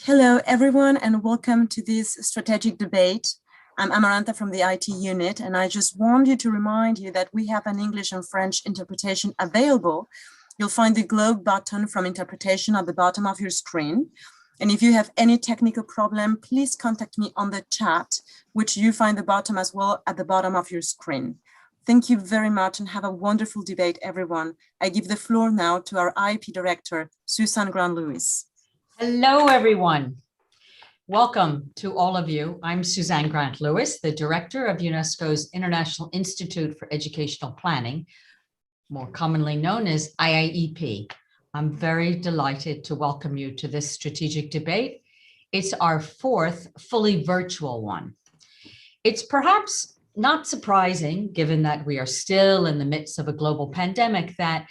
Hello, everyone, and welcome to this strategic debate. I'm Amaranta from the IT unit, and I just wanted to remind you that we have an English and French interpretation available. You'll find the globe button from interpretation at the bottom of your screen. And if you have any technical problem, please contact me on the chat, which you find the bottom as well at the bottom of your screen. Thank you very much and have a wonderful debate, everyone. I give the floor now to our IP director, Susan Grant-Lewis. Hello, everyone. Welcome to all of you. I'm Suzanne Grant-Lewis, the director of UNESCO's International Institute for Educational Planning, more commonly known as IIEP. I'm very delighted to welcome you to this strategic debate. It's our fourth fully virtual one. It's perhaps not surprising, given that we are still in the midst of a global pandemic, that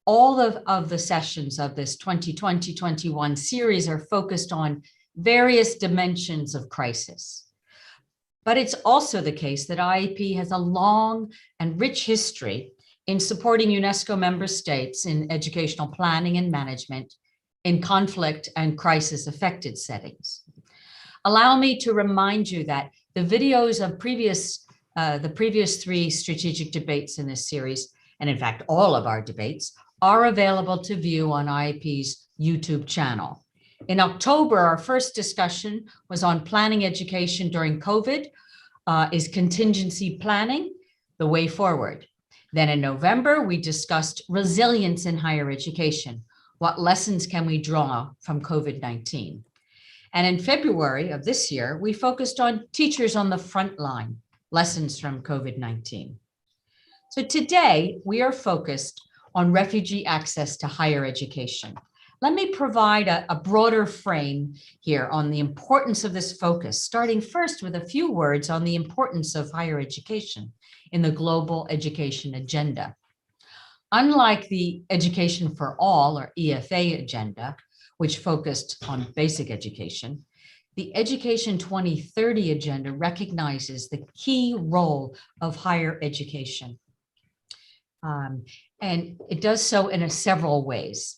all of the sessions of this 2020-21 series are focused on various dimensions of crisis. But it's also the case that IEP has a long and rich history in supporting UNESCO member states in educational planning and management in conflict and crisis affected settings. Allow me to remind you that the videos of the previous three strategic debates in this series, and in fact, all of our debates, are available to view on IEP's YouTube channel. In October, our first discussion was on planning education during COVID. Is contingency planning the way forward? Then in November, we discussed resilience in higher education. What lessons can we draw from COVID-19? And in February of this year, we focused on teachers on the front line, lessons from COVID-19. So today, we are focused on refugee access to higher education. Let me provide a broader frame here on the importance of this focus, starting first with a few words on the importance of higher education in the global education agenda. Unlike the Education for All, or EFA agenda, which focused on basic education, the Education 2030 agenda recognizes the key role of higher education. And it does so in several ways.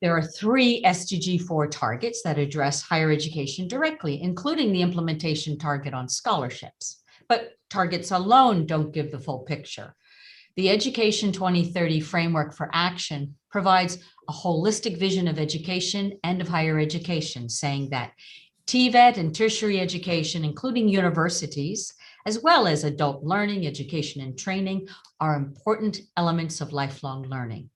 There are three SDG 4 targets that address higher education directly, including the implementation target on scholarships. But targets alone don't give the full picture. The Education 2030 Framework for Action provides a holistic vision of education and of higher education, saying that TVET and tertiary education, including universities, as well as adult learning, education, and training, are important elements of lifelong learning.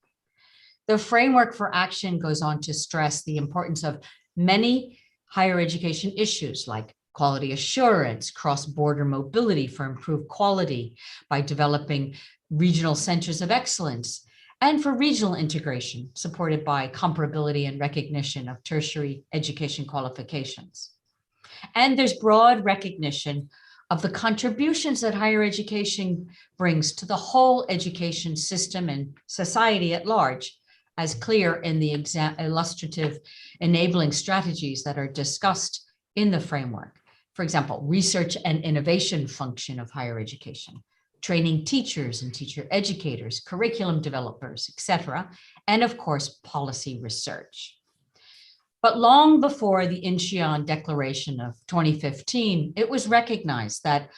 The Framework for Action goes on to stress the importance of many higher education issues like quality assurance, cross-border mobility for improved quality by developing regional centers of excellence, and for regional integration supported by comparability and recognition of tertiary education qualifications. And there's broad recognition of the contributions that higher education brings to the whole education system and society at large, as clear in the illustrative enabling strategies that are discussed in the framework. For example, research and innovation function of higher education, training teachers and teacher educators, curriculum developers, etc., and of course, policy research. But long before the Incheon Declaration of 2015, it was recognized that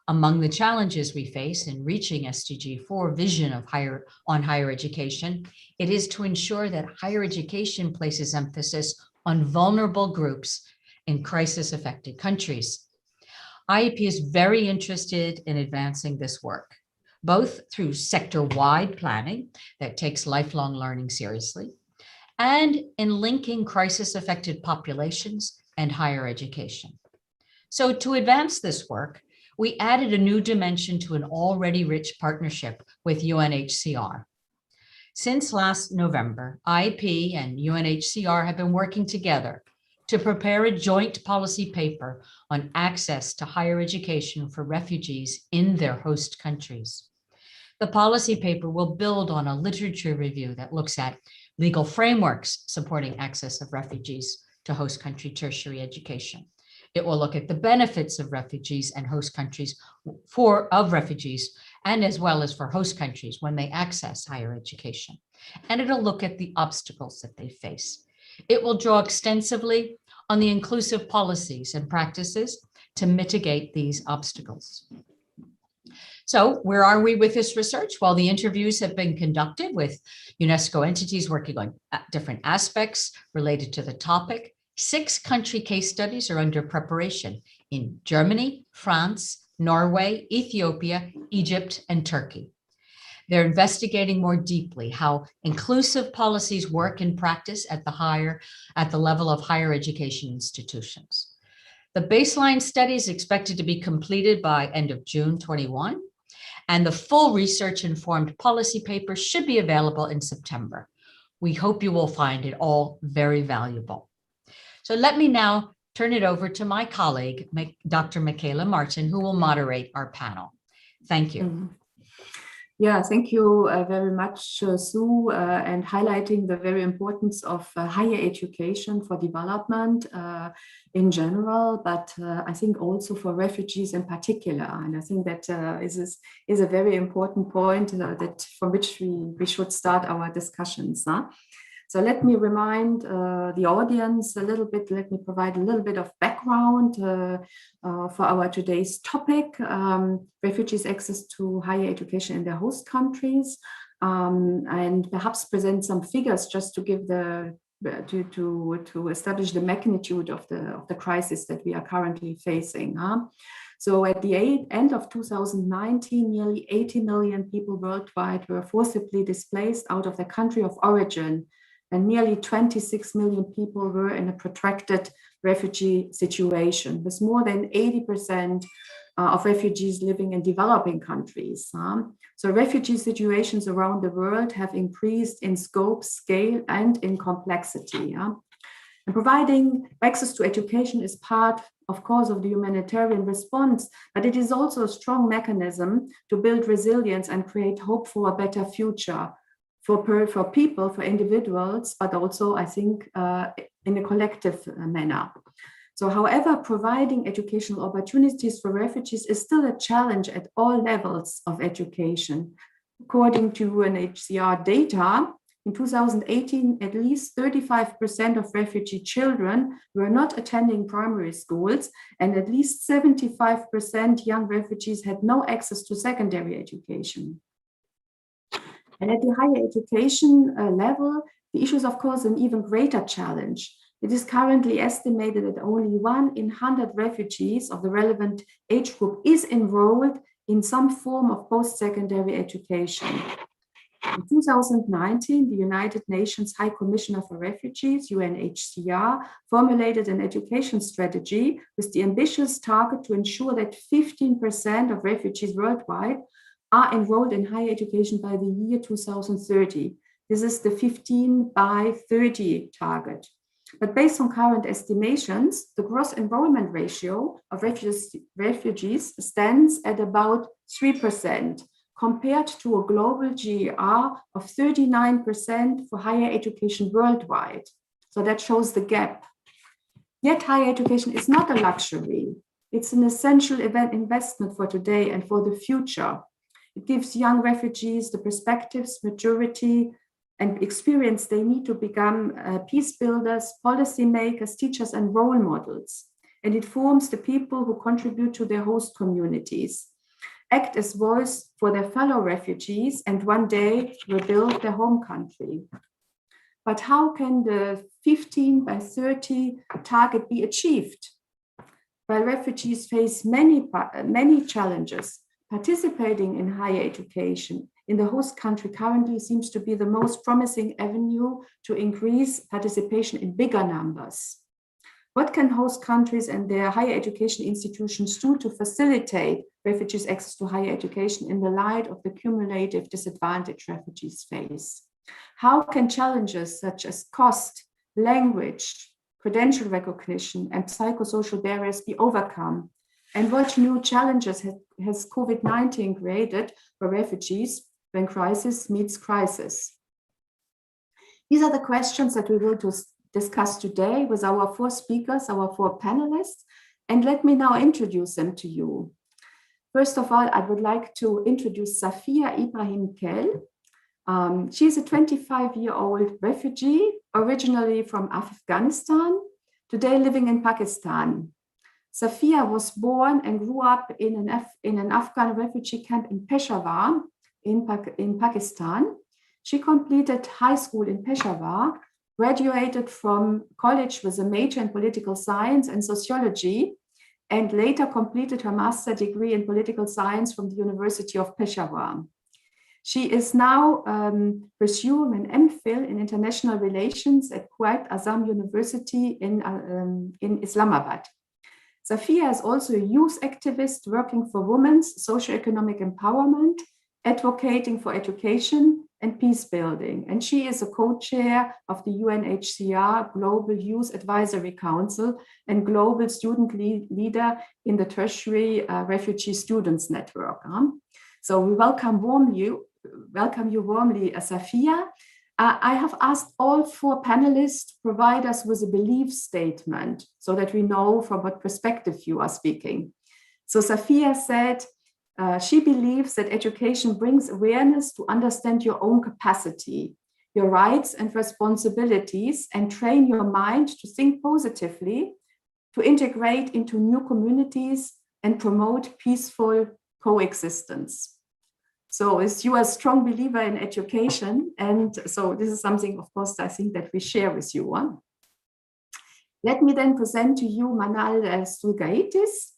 among the challenges we face in reaching SDG 4 vision of higher education, it is to ensure that higher education places emphasis on vulnerable groups in crisis-affected countries. IEP is very interested in advancing this work, both through sector-wide planning that takes lifelong learning seriously, and in linking crisis-affected populations and higher education. So to advance this work, we added a new dimension to an already rich partnership with UNHCR. Since last November, IEP and UNHCR have been working together to prepare a joint policy paper on access to higher education for refugees in their host countries. The policy paper will build on a literature review that looks at legal frameworks supporting access of refugees to host country tertiary education. It will look at the benefits of refugees and host countries of refugees, and as well as for host countries when they access higher education. And it'll look at the obstacles that they face. It will draw extensively on the inclusive policies and practices to mitigate these obstacles. So where are we with this research? Well, the interviews have been conducted with UNESCO entities working on different aspects related to the topic. 6 country case studies are under preparation in Germany, France, Norway, Ethiopia, Egypt, and Turkey. They're investigating more deeply how inclusive policies work in practice at the level of higher education institutions. The baseline study is expected to be completed by end of June 21, and the full research-informed policy paper should be available in September. We hope you will find it all very valuable. So let me now turn it over to my colleague, Dr. Michaela Martin, who will moderate our panel. Thank you. Yeah, thank you very much, Sue, and highlighting the very importance of higher education for development in general, but I think also for refugees in particular. And I think that is a very important point that from which we should start our discussions. So let me remind the audience a little bit, let me provide a little bit of background for our today's topic, refugees' access to higher education in their host countries, and perhaps present some figures just to give to establish the magnitude of the crisis that we are currently facing. So at the end of 2019, nearly 80 million people worldwide were forcibly displaced out of their country of origin, and nearly 26 million people were in a protracted refugee situation, with more than 80% of refugees living in developing countries. So refugee situations around the world have increased in scope, scale, and in complexity. And providing access to education is part, of course, of the humanitarian response, but it is also a strong mechanism to build resilience and create hope for a better future for people, for individuals, but also, I think, in a collective manner. So, however, providing educational opportunities for refugees is still a challenge at all levels of education. According to UNHCR data, in 2018, at least 35% of refugee children were not attending primary schools, and at least 75% young refugees had no access to secondary education. And at the higher education level, the issue is, of course, an even greater challenge. It is currently estimated that only 1 in 100 refugees of the relevant age group is enrolled in some form of post-secondary education. In 2019, the United Nations High Commissioner for Refugees, UNHCR, formulated an education strategy with the ambitious target to ensure that 15% of refugees worldwide are enrolled in higher education by the year 2030. This is the 15 by 30 target. But based on current estimations, the gross enrollment ratio of refugees stands at about 3%, compared to a global GER of 39% for higher education worldwide. So that shows the gap. Yet higher education is not a luxury. It's an essential investment for today and for the future. It gives young refugees the perspectives, maturity, and experience they need to become peace builders, policy makers, teachers, and role models. And it forms the people who contribute to their host communities, act as voice for their fellow refugees, and one day rebuild their home country. But how can the 15 by 30 target be achieved? While refugees face many challenges, participating in higher education in the host country currently seems to be the most promising avenue to increase participation in bigger numbers. What can host countries and their higher education institutions do to facilitate refugees' access to higher education in the light of the cumulative disadvantage refugees face? How can challenges such as cost, language, credential recognition, and psychosocial barriers be overcome? And what new challenges has COVID-19 created for refugees when crisis meets crisis? These are the questions that we will discuss today with our 4 speakers, our 4 panelists, and let me now introduce them to you. First of all, I would like to introduce Safia Ibrahim Kell. She is a 25-year-old refugee, originally from Afghanistan, today living in Pakistan. Safia was born and grew up in an Afghan refugee camp in Peshawar in Pakistan. She completed high school in Peshawar, graduated from college with a major in political science and sociology, and later completed her master's degree in political science from the University of Peshawar. She is now pursuing an MPhil in international relations at Quaid Azam University in Islamabad. Safia is also a youth activist working for women's socioeconomic empowerment, advocating for education and peace building. And she is a co-chair of the UNHCR Global Youth Advisory Council and global student leader in the Tertiary Refugee Students Network. So we welcome you warmly, Safia. I have asked all 4 panelists to provide us with a belief statement so that we know from what perspective you are speaking. So Safia said she believes that education brings awareness to understand your own capacity, your rights and responsibilities, and train your mind to think positively, to integrate into new communities and promote peaceful coexistence. So as you are a strong believer in education, and so this is something, of course, I think that we share with you. Let me then present to you Manal Strugaitis.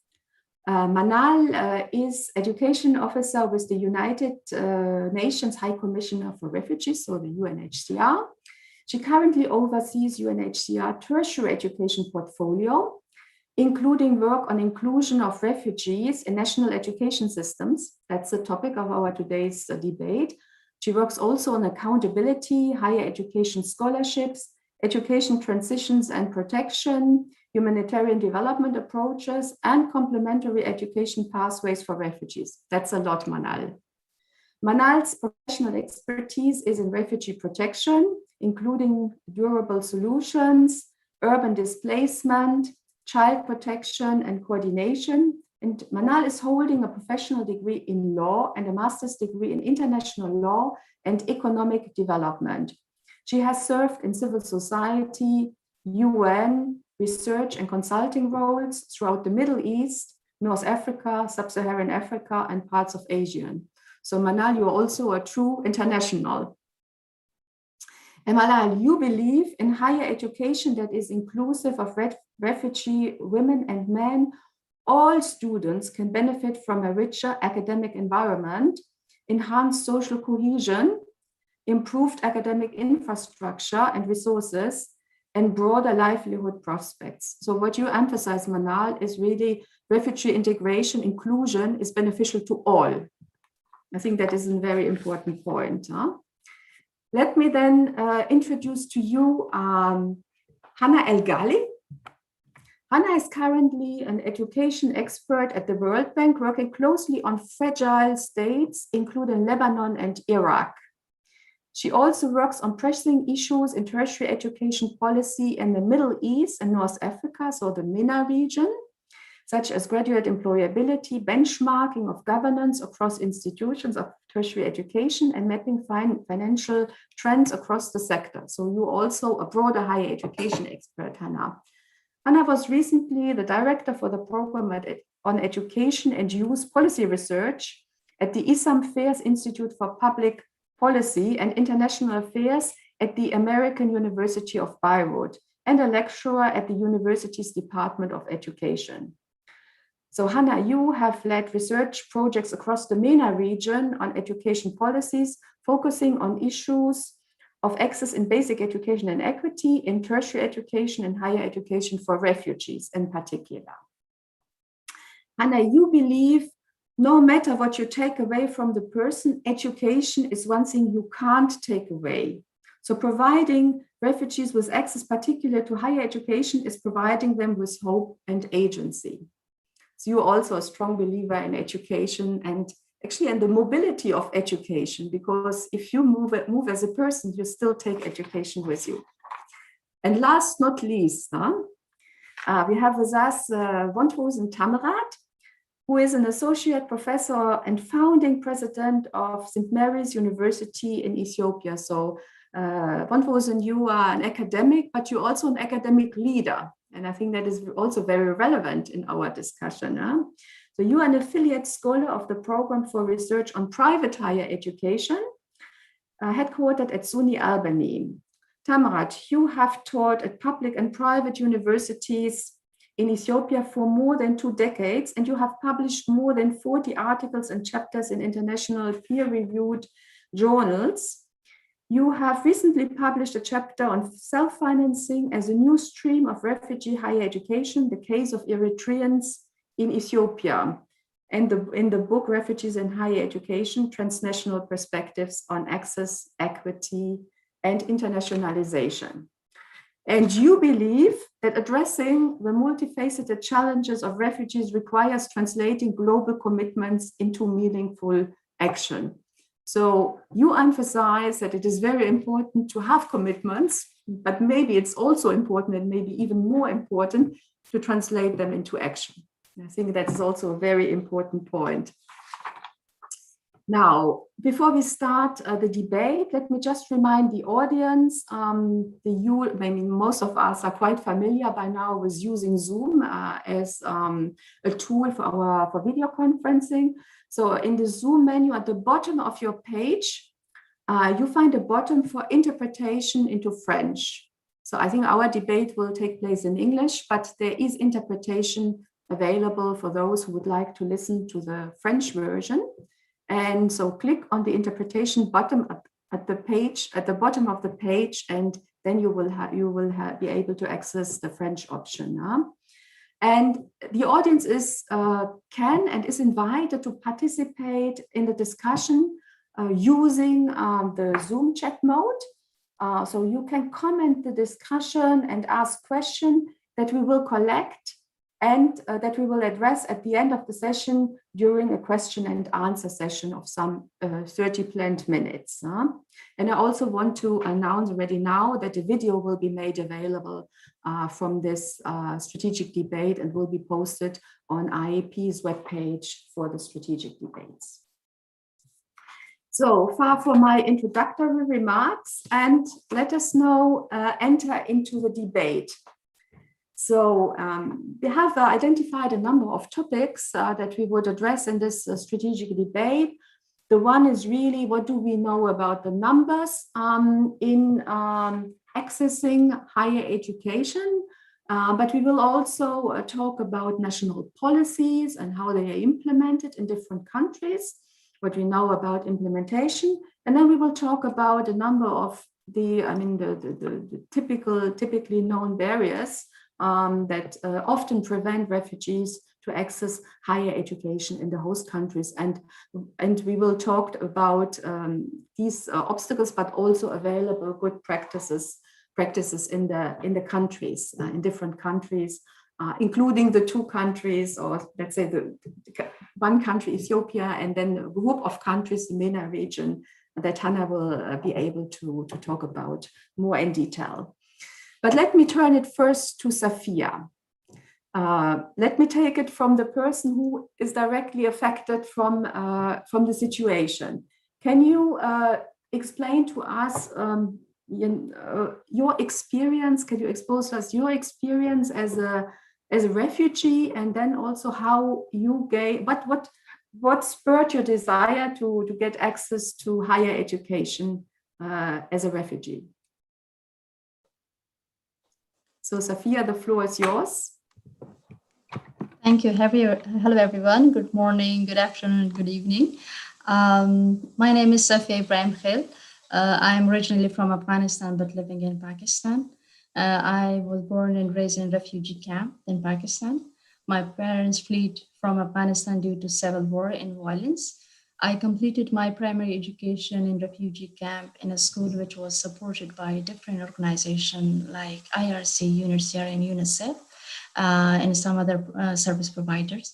Manal is education officer with the United Nations High Commissioner for Refugees, so the UNHCR. She currently oversees UNHCR tertiary education portfolio, including work on inclusion of refugees in national education systems. That's the topic of our today's debate. She works also on accountability, higher education scholarships, education transitions and protection, humanitarian development approaches, and complementary education pathways for refugees. That's a lot, Manal. Manal's professional expertise is in refugee protection, including durable solutions, urban displacement, child protection and coordination. And Manal is holding a professional degree in law and a master's degree in international law and economic development. She has served in civil society, UN, research and consulting roles throughout the Middle East, North Africa, Sub-Saharan Africa, and parts of Asia. So Manal, you are also a true international. And Manal, you believe in higher education that is inclusive of refugee women and men. All students can benefit from a richer academic environment, enhanced social cohesion, improved academic infrastructure and resources, and broader livelihood prospects. So what you emphasize, Manal, is really refugee integration, inclusion is beneficial to all. I think that is a very important point. Let me then introduce to you Hannah El Ghali. Hannah is currently an education expert at the World Bank, working closely on fragile states, including Lebanon and Iraq. She also works on pressing issues in tertiary education policy in the Middle East and North Africa, so the MENA region, such as graduate employability, benchmarking of governance across institutions of tertiary education, and mapping financial trends across the sector. So you're also a broader higher education expert, Hannah. Hannah was recently the director for the program on education and youth policy research at the Issam Fairs Institute for Public Policy and International Affairs at the American University of Beirut, and a lecturer at the university's Department of Education. So Hannah, you have led research projects across the MENA region on education policies, focusing on issues of access in basic education and equity in tertiary education and higher education for refugees in particular. Hannah, you believe no matter what you take away from the person, education is one thing you can't take away. So providing refugees with access, particularly to higher education, is providing them with hope and agency. So you're also a strong believer in education and actually in the mobility of education, because if you move as a person, you still take education with you. And last not least, we have with us Wondrosen Tamrat, who is an associate professor and founding president of St. Mary's University in Ethiopia. So Von Rosen, you are an academic, but you're also an academic leader. And I think that is also very relevant in our discussion. So you are an affiliate scholar of the Program for Research on Private Higher Education, headquartered at SUNY Albany. Tamarat, you have taught at public and private universities in Ethiopia for more than 2 decades, and you have published more than 40 articles and chapters in international peer-reviewed journals. You have recently published a chapter on self-financing as a new stream of refugee higher education, the case of Eritreans in Ethiopia, and in the book Refugees in Higher Education, Transnational Perspectives on Access, Equity, and Internationalization. And you believe that addressing the multifaceted challenges of refugees requires translating global commitments into meaningful action. So you emphasize that it is very important to have commitments, but maybe it's also important and maybe even more important to translate them into action. I think that is also a very important point. Now, before we start the debate, let me just remind the audience, most of us are quite familiar by now with using Zoom as a tool for video conferencing. So in the Zoom menu at the bottom of your page, you find a button for interpretation into French. So I think our debate will take place in English, but there is interpretation available for those who would like to listen to the French version. And so click on the interpretation button at the page, at the bottom of the page, and then you will be able to access the French option. And the audience can and is invited to participate in the discussion using the Zoom chat mode. So you can comment the discussion and ask questions that we will collect and that we will address at the end of the session during a question and answer session of some 30 planned minutes. And I also want to announce already now that a video will be made available from this strategic debate and will be posted on IAP's webpage for the strategic debates. So far for my introductory remarks, and let us now enter into the debate. So we have identified a number of topics that we would address in this strategic debate. The one is really, what do we know about the numbers in accessing higher education? But we will also talk about national policies and how they are implemented in different countries, what we know about implementation. And then we will talk about a number of the typically known barriers that often prevent refugees to access higher education in the host countries. And we will talk about these obstacles, but also available good practices in the countries, in different countries, including the 2 countries, or let's say the one country, Ethiopia, and then a group of countries, the MENA region, that Hannah will be able to talk about more in detail. But let me turn it first to Safia. Let me take it from the person who is directly affected from the situation. Can you explain to us your experience? Can you expose to us your experience as a refugee, and then also how you what spurred your desire to get access to higher education as a refugee? So Safia, the floor is yours. Thank you. Hello, everyone. Good morning, good afternoon, good evening. My name is Safia Ibrahim Khil. I am originally from Afghanistan, but living in Pakistan. I was born and raised in a refugee camp in Pakistan. My parents fled from Afghanistan due to civil war and violence. I completed my primary education in refugee camp in a school which was supported by different organizations like IRC, UNHCR, and UNICEF, and some other service providers.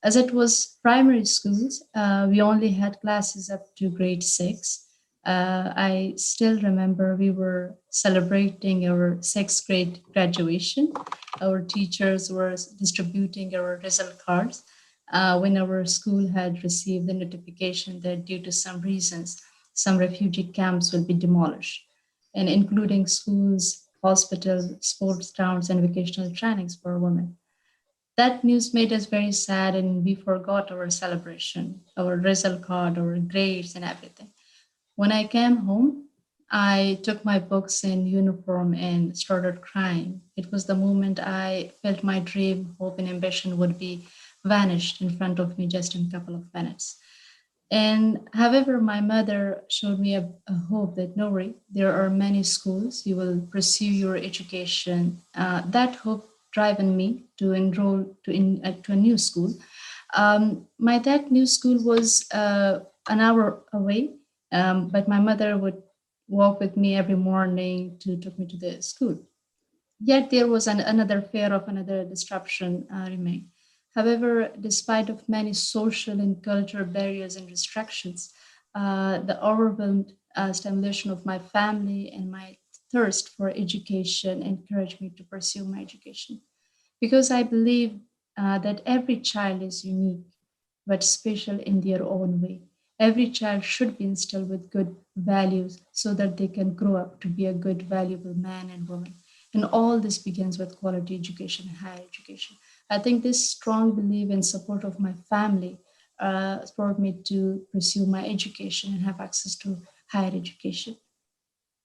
As it was primary schools, we only had classes up to grade 6. I still remember we were celebrating our 6th grade graduation. Our teachers were distributing our result cards. when our school had received the notification that due to some reasons, some refugee camps will be demolished, and including schools, hospitals, sports grounds, and vocational trainings for women. That news made us very sad, and we forgot our celebration, our result card, our grades, and everything. When I came home, I took my books and uniform and started crying. It was the moment I felt my dream, hope, and ambition would be vanished in front of me just in a couple of minutes. And however, my mother showed me a hope that no worry, there are many schools, you will pursue your education. That hope driven me to enroll to a new school. My that new school was an hour away, but my mother would walk with me every morning to take me to the school. Yet there was another fear of another disruption remained. However, despite of many social and cultural barriers and restrictions, the overwhelmed stimulation of my family and my thirst for education encouraged me to pursue my education. Because I believe that every child is unique but special in their own way. Every child should be instilled with good values so that they can grow up to be a good, valuable man and woman. And all this begins with quality education and higher education. I think this strong belief and support of my family spurred me to pursue my education and have access to higher education.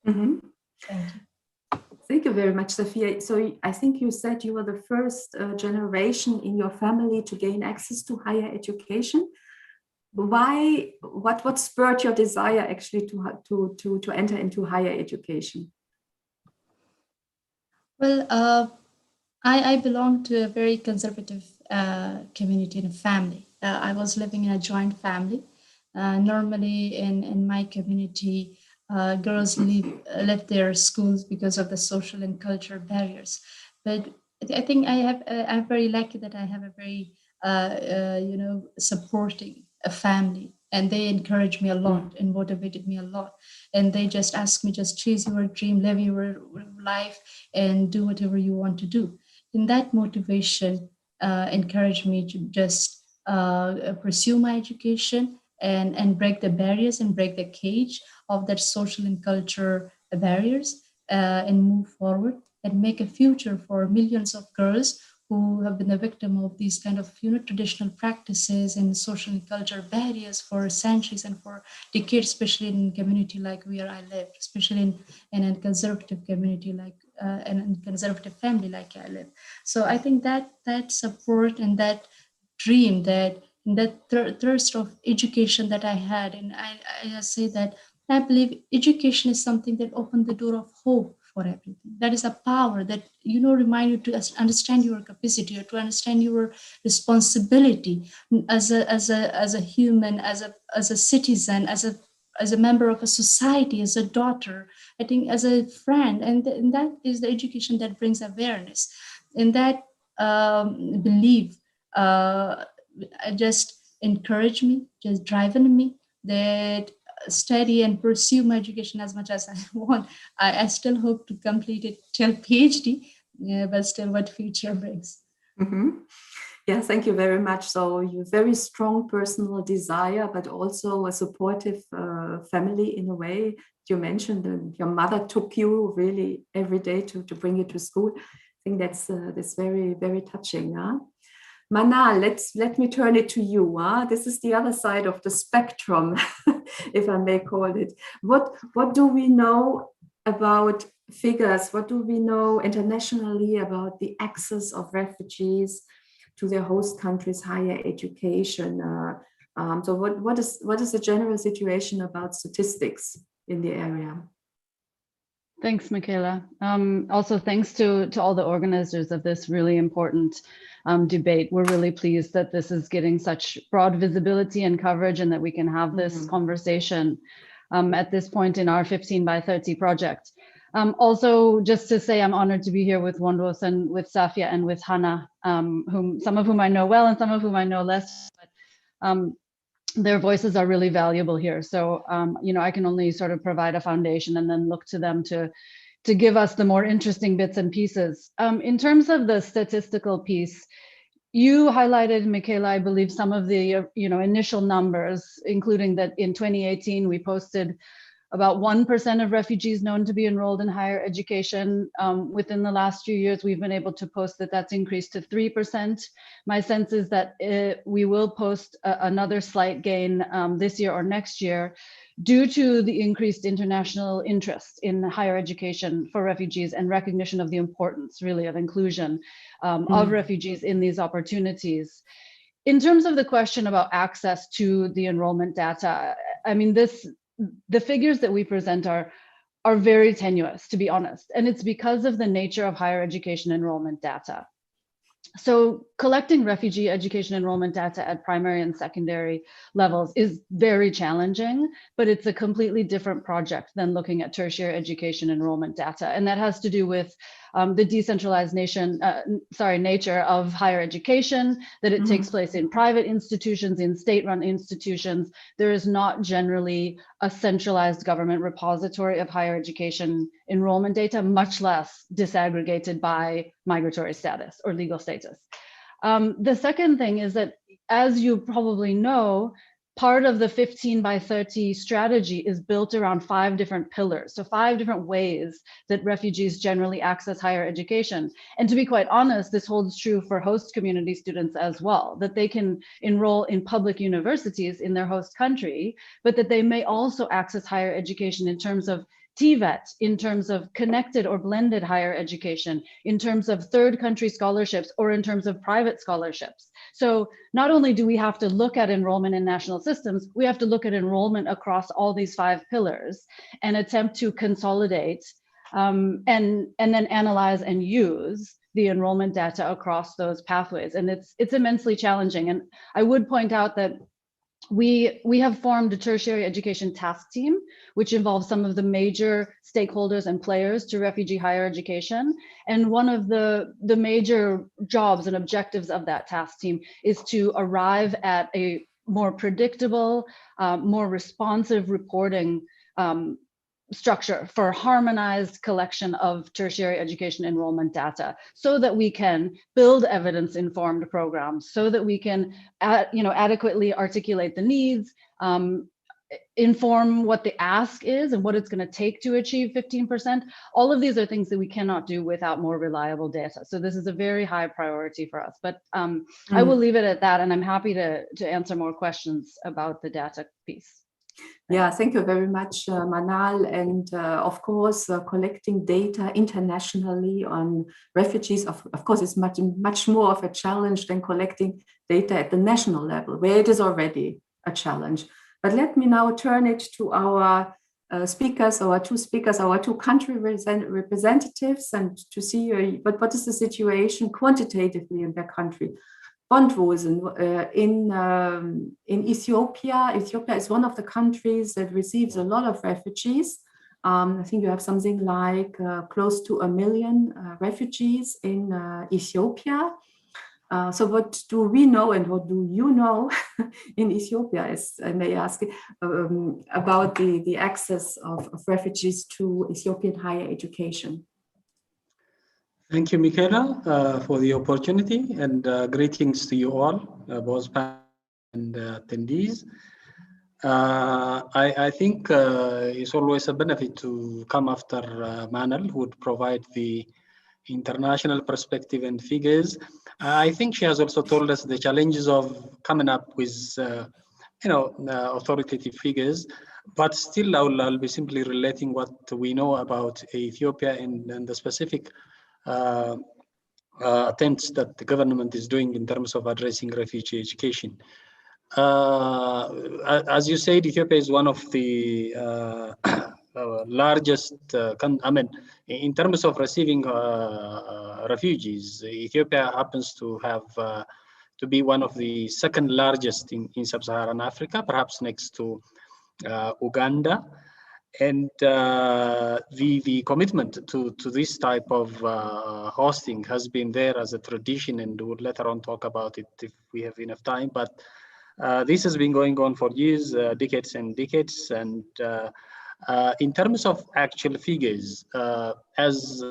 Mm-hmm. Thank you. Thank you very much, Sophia. So I think you said you were the first generation in your family to gain access to higher education. Why? What spurred your desire actually to enter into higher education? Well, I belong to a very conservative community and a family. I was living in a joint family. Normally, in my community, girls left their schools because of the social and cultural barriers. But I think I'm very lucky that I have a very supporting a family, and they encouraged me a lot and motivated me a lot. And they just asked me, just chase your dream, live your life, and do whatever you want to do. And that motivation encouraged me to just pursue my education and break the barriers and break the cage of that social and culture barriers and move forward and make a future for millions of girls who have been the victim of these kind of traditional practices and social and cultural barriers for centuries and for decades, especially in community like where I live, especially in a conservative community like in a conservative family like I live. So I think that support and that dream, that thirst of education that I had, and I say that I believe education is something that opened the door of hope for everything. That is a power that remind you to understand your capacity or to understand your responsibility as a human, as a citizen, as a member of a society, as a daughter, I think as a friend. And that is the education that brings awareness. And that belief just encouraged me, just driven me that study and pursue my education as much as I want. I still hope to complete it till PhD, but still what future brings. Mm-hmm. Yeah, thank you very much. So you have very strong personal desire, but also a supportive family in a way. You mentioned that your mother took you really every day to bring you to school. I think that's very, very touching. Huh? Manal, let me turn it to you. This is the other side of the spectrum, if I may call it. What do we know about figures? What do we know internationally about the access of refugees to their host countries' higher education? So what is the general situation about statistics in the area? Thanks, Michaela. Also, thanks to all the organizers of this really important debate. We're really pleased that this is getting such broad visibility and coverage and that we can have this conversation at this point in our 15 by 30 project. Also, just to say I'm honored to be here with Wondros and with Safia and with Hannah, some of whom I know well and some of whom I know less. But, their voices are really valuable here. So, I can only sort of provide a foundation and then look to them to give us the more interesting bits and pieces. In terms of the statistical piece, You highlighted, Michaela, I believe, some of the initial numbers, including that in 2018 we posted about 1% of refugees known to be enrolled in higher education. Within the last few years, we've been able to post that that's increased to 3%. My sense is that we will post another slight gain this year or next year due to the increased international interest in higher education for refugees and recognition of the importance, really, of inclusion of refugees in these opportunities. In terms of the question about access to the enrollment data, I mean, the figures that we present are very tenuous, to be honest, and it's because of the nature of higher education enrollment data. So collecting refugee education enrollment data at primary and secondary levels is very challenging, but it's a completely different project than looking at tertiary education enrollment data. And that has to do with the decentralized nature of higher education, that it takes place in private institutions, in state-run institutions. There is not generally a centralized government repository of higher education enrollment data, much less disaggregated by migratory status or legal status. The second thing is that, as you probably know, part of the 15 by 30 strategy is built around 5 different pillars. So 5 different ways that refugees generally access higher education. And to be quite honest, this holds true for host community students as well, that they can enroll in public universities in their host country, but that they may also access higher education in terms of TVET, in terms of connected or blended higher education, in terms of third country scholarships, or in terms of private scholarships. So not only do we have to look at enrollment in national systems, we have to look at enrollment across all these 5 pillars and attempt to consolidate and then analyze and use the enrollment data across those pathways. And it's immensely challenging. And I would point out that we have formed a tertiary education task team, which involves some of the major stakeholders and players to refugee higher education. And one of the major jobs and objectives of that task team is to arrive at a more predictable, more responsive reporting structure for harmonized collection of tertiary education enrollment data, so that we can build evidence-informed programs, so that we can adequately articulate the needs, inform what the ask is and what it's going to take to achieve 15%. All of these are things that we cannot do without more reliable data. So this is a very high priority for us. But I will leave it at that, and I'm happy to answer more questions about the data piece. Yeah, thank you very much, Manal. And of course, collecting data internationally on refugees, of course, is much more of a challenge than collecting data at the national level, where it is already a challenge. But let me now turn it to our speakers, our 2 speakers, our 2 country representatives, and to see what is the situation quantitatively in their country. Bondwosen in Ethiopia. Ethiopia is one of the countries that receives a lot of refugees. I think you have something like close to 1 million refugees in Ethiopia. So what do we know and what do you know in Ethiopia, as I may ask, about the access of refugees to Ethiopian higher education? Thank you, Michaela, for the opportunity, and greetings to you all, both panelists and attendees. I think it's always a benefit to come after Manal, who would provide the international perspective and figures. I think she has also told us the challenges of coming up with authoritative figures, but still I'll be simply relating what we know about Ethiopia and the specific attempts that the government is doing in terms of addressing refugee education. As you said, Ethiopia is one of the largest, in terms of receiving refugees. Ethiopia happens to have to be one of the 2nd largest in sub-Saharan Africa, perhaps next to Uganda. And the commitment to this type of hosting has been there as a tradition, and we'll later on talk about it if we have enough time. But this has been going on for years, decades and decades. And in terms of actual figures, as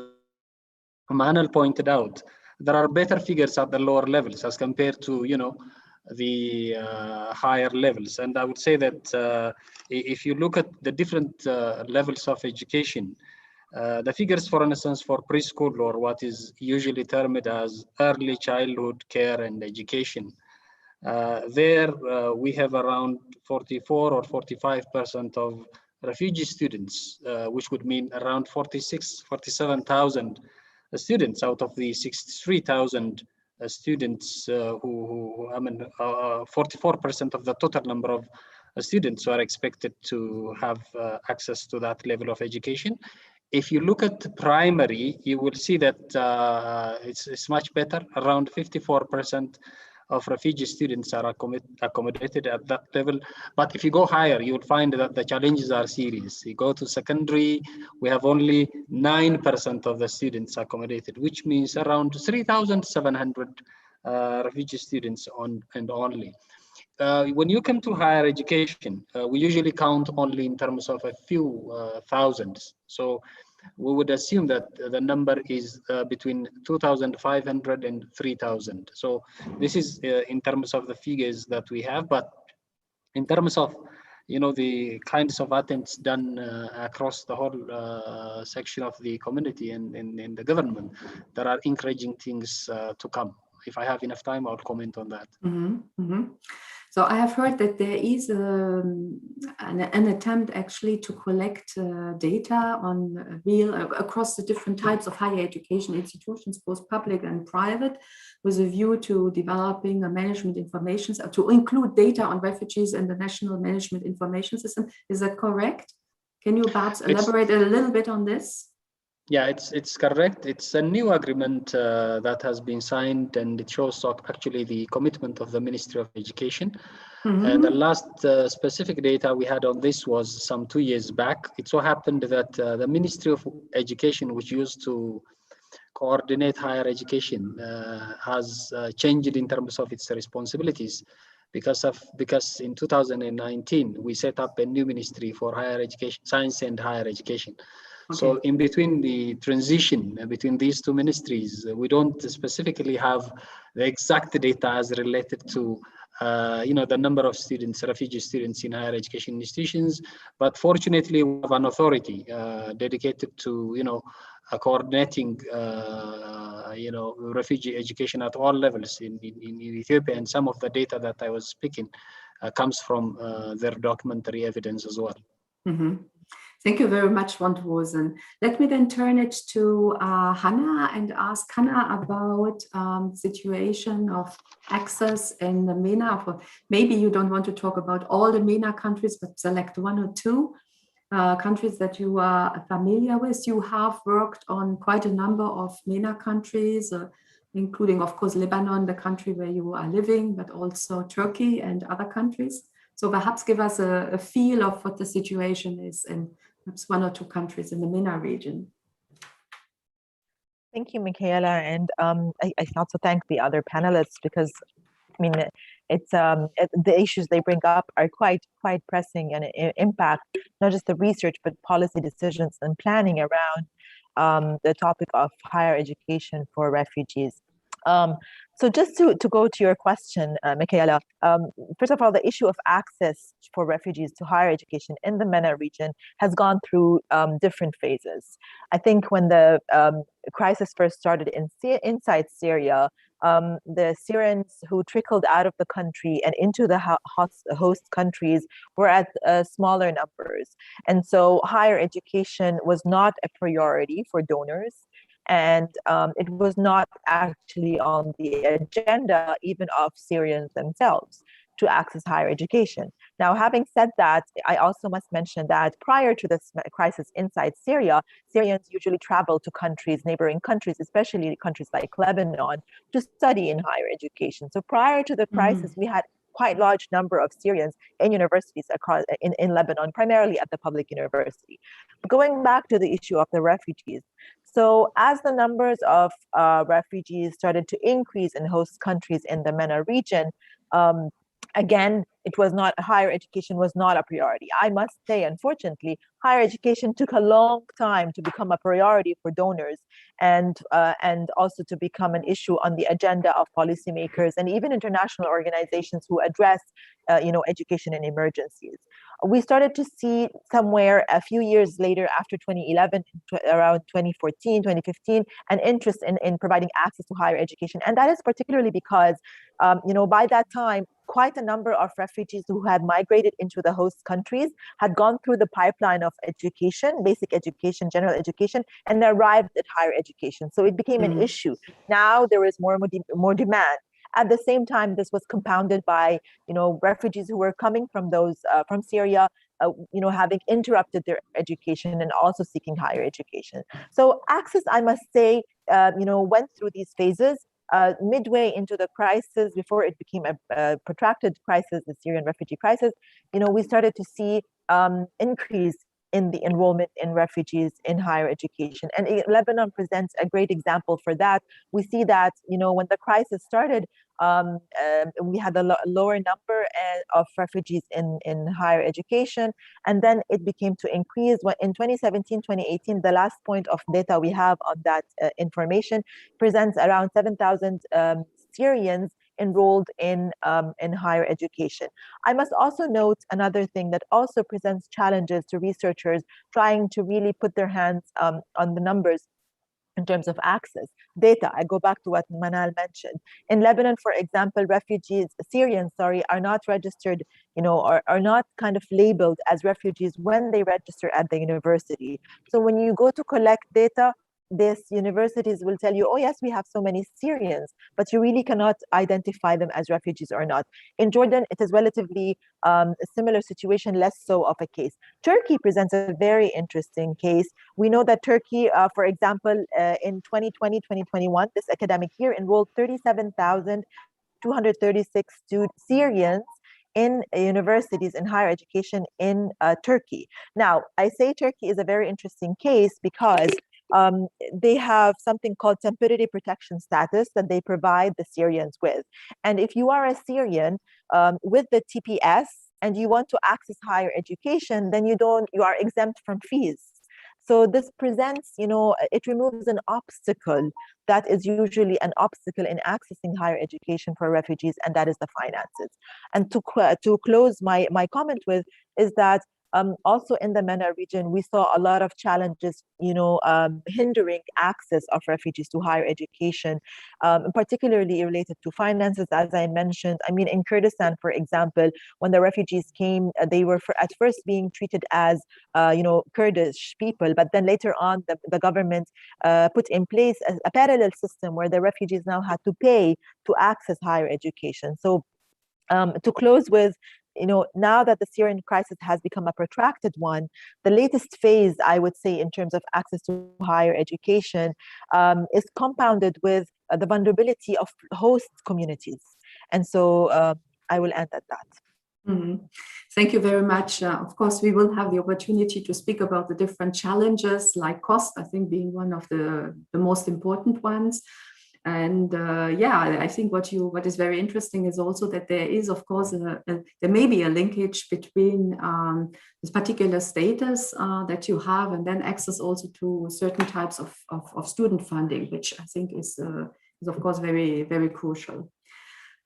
Manal pointed out, there are better figures at the lower levels as compared to, you know, the higher levels. And I would say that if you look at the different levels of education, the figures, for instance, for preschool, or what is usually termed as early childhood care and education, there we have around 44 or 45% of refugee students, which would mean around 47,000 students out of the 63,000 students I mean, 44% of the total number of students who are expected to have access to that level of education. If you look at primary, you will see that it's much better. Around 54% of refugee students are accommodated at that level. But if you go higher, you will find that the challenges are serious. You go to secondary, we have only 9% of the students accommodated, which means around 3,700 refugee students and only. When you come to higher education, we usually count only in terms of a few thousands. So we would assume that the number is between 2,500 and 3,000. So this is in terms of the figures that we have, but in terms of, you know, the kinds of attempts done across the whole section of the community and in the government, there are encouraging things to come. If I have enough time, I'll comment on that. So I have heard that there is an attempt actually to collect data on across the different types of higher education institutions, both public and private, with a view to developing a management information, to include data on refugees in the national management information system. Is that correct? Can you perhaps elaborate a little bit on this? Yeah, it's correct. It's a new agreement that has been signed, and it shows actually the commitment of the Ministry of Education. And the last specific data we had on this was some 2 years back. It so happened that the Ministry of Education, which used to coordinate higher education, has changed in terms of its responsibilities because in 2019 we set up a new ministry for higher education, science and higher education. Okay. So in between the transition between these two ministries, we don't specifically have the exact data as related to you know, the number of students, refugee students in higher education institutions. But fortunately, we have an authority dedicated to, you know, coordinating, you know, refugee education at all levels in Ethiopia. And some of the data that I was speaking comes from their documentary evidence as well. Thank you very much, Wondrosen. Let me then turn it to Hannah and ask Hannah about situation of access in the MENA. Maybe you don't want to talk about all the MENA countries, but select one or two countries that you are familiar with. You have worked on quite a number of MENA countries, including, of course, Lebanon, the country where you are living, but also Turkey and other countries. So perhaps give us a feel of what the situation is in perhaps one or two countries in the MENA region. Thank you, Michaela, and I also thank the other panelists, because I mean, it's the issues they bring up are quite pressing and impact not just the research but policy decisions and planning around the topic of higher education for refugees. So just to go to your question, Michaela, first of all, the issue of access for refugees to higher education in the MENA region has gone through different phases. I think when the crisis first started inside Syria, the Syrians who trickled out of the country and into the host countries were at smaller numbers. And so higher education was not a priority for donors. And it was not actually on the agenda even of Syrians themselves to access higher education. Now, having said that, I also must mention that prior to this crisis inside Syria, Syrians usually travel to countries, neighboring countries, especially countries like Lebanon, to study in higher education. So prior to the crisis, we had quite large number of Syrians in universities across in Lebanon, primarily at the public university. But going back to the issue of the refugees, so as the numbers of refugees started to increase in host countries in the MENA region, again, it was not, higher education was not a priority. I must say, unfortunately, higher education took a long time to become a priority for donors, and also to become an issue on the agenda of policymakers and even international organizations who address education in emergencies. We started to see somewhere a few years later, after 2011, around 2014, 2015, an interest in providing access to higher education. And that is particularly because, by that time, quite a number of refugees who had migrated into the host countries had gone through the pipeline of education, basic education, general education, and arrived at higher education. So it became an issue. Now there is more demand. At the same time, this was compounded by, refugees who were coming from from Syria, having interrupted their education and also seeking higher education. So access, I must say, went through these phases. Midway into the crisis, before it became a protracted crisis, the Syrian refugee crisis, we started to see increase in the enrollment in refugees in higher education. And Lebanon presents a great example for that. We see that, when the crisis started, we had a lower number of refugees in higher education, and then it became to increase. In 2017, 2018, the last point of data we have on that information presents around 7,000 Syrians enrolled in higher education. I must also note another thing that also presents challenges to researchers trying to really put their hands on the numbers in terms of access. Data, I go back to what Manal mentioned. In Lebanon, for example, Syrians, are not registered, are not kind of labeled as refugees when they register at the university. So when you go to collect data, these universities will tell you, oh yes, we have so many Syrians, but you really cannot identify them as refugees or not. In Jordan, it is relatively a similar situation, less so of a case. Turkey presents a very interesting case. We know that Turkey, for example, in 2020, 2021, this academic year, enrolled 37,236 Syrians in universities in higher education in Turkey. Now, I say Turkey is a very interesting case because they have something called temporary protection status that they provide the Syrians with. And if you are a Syrian with the TPS and you want to access higher education, then you are exempt from fees. So this presents, it removes an obstacle that is usually an obstacle in accessing higher education for refugees, and that is the finances. And to close my comment with is that also in the MENA region, we saw a lot of challenges, hindering access of refugees to higher education, particularly related to finances, as I mentioned. I mean, in Kurdistan, for example, when the refugees came, they were at first being treated as, Kurdish people, but then later on, the government put in place a parallel system where the refugees now had to pay to access higher education. So to close with, now that the Syrian crisis has become a protracted one, the latest phase, I would say, in terms of access to higher education is compounded with the vulnerability of host communities. And so I will end at that. Mm-hmm. Thank you very much. Of course, we will have the opportunity to speak about the different challenges, like cost, I think being one of the most important ones. And I think what is very interesting is also that there is, of course, there may be a linkage between this particular status that you have and then access also to certain types of student funding, which I think is of course very, very crucial.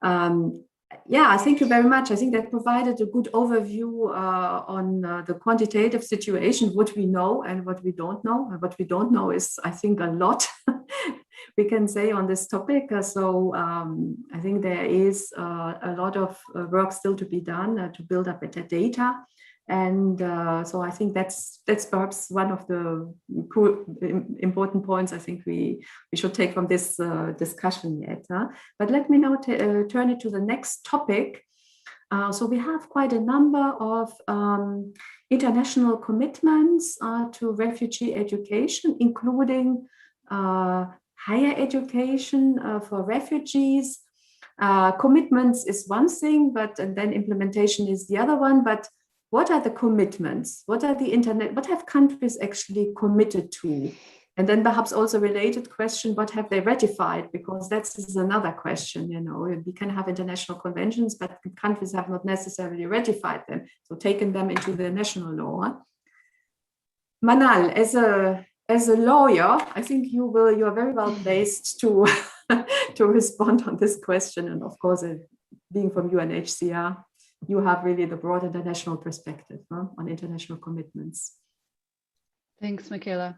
Thank you very much. I think that provided a good overview on the quantitative situation, what we know and what we don't know. And what we don't know is, I think, a lot we can say on this topic. So I think there is a lot of work still to be done to build up better data. And so I think that's perhaps one of the important points I think we should take from this discussion yet. But let me now turn it to the next topic. So we have quite a number of international commitments to refugee education, including higher education for refugees. Commitments is one thing, and then implementation is the other one. But what are the commitments? What have countries actually committed to And then perhaps also related question, what have they ratified? Because that's another question, you know, we can have international conventions, but countries have not necessarily ratified them, so taken them into the national law. Manal, as a lawyer, I think you are very well placed to, to respond on this question. And of course, being from UNHCR, you have really the broad international perspective on international commitments. Thanks, Michaela.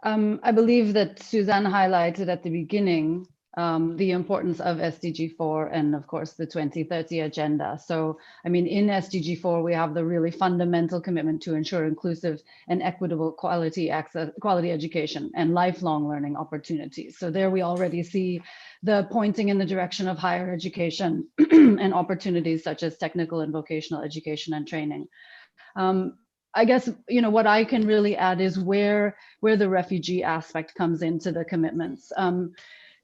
I believe that Suzanne highlighted at the beginning the importance of SDG 4 and of course the 2030 agenda. So, I mean, in SDG 4, we have the really fundamental commitment to ensure inclusive and equitable quality education and lifelong learning opportunities. So there we already see the pointing in the direction of higher education and opportunities such as technical and vocational education and training. I guess, you know, what I can really add is where the refugee aspect comes into the commitments.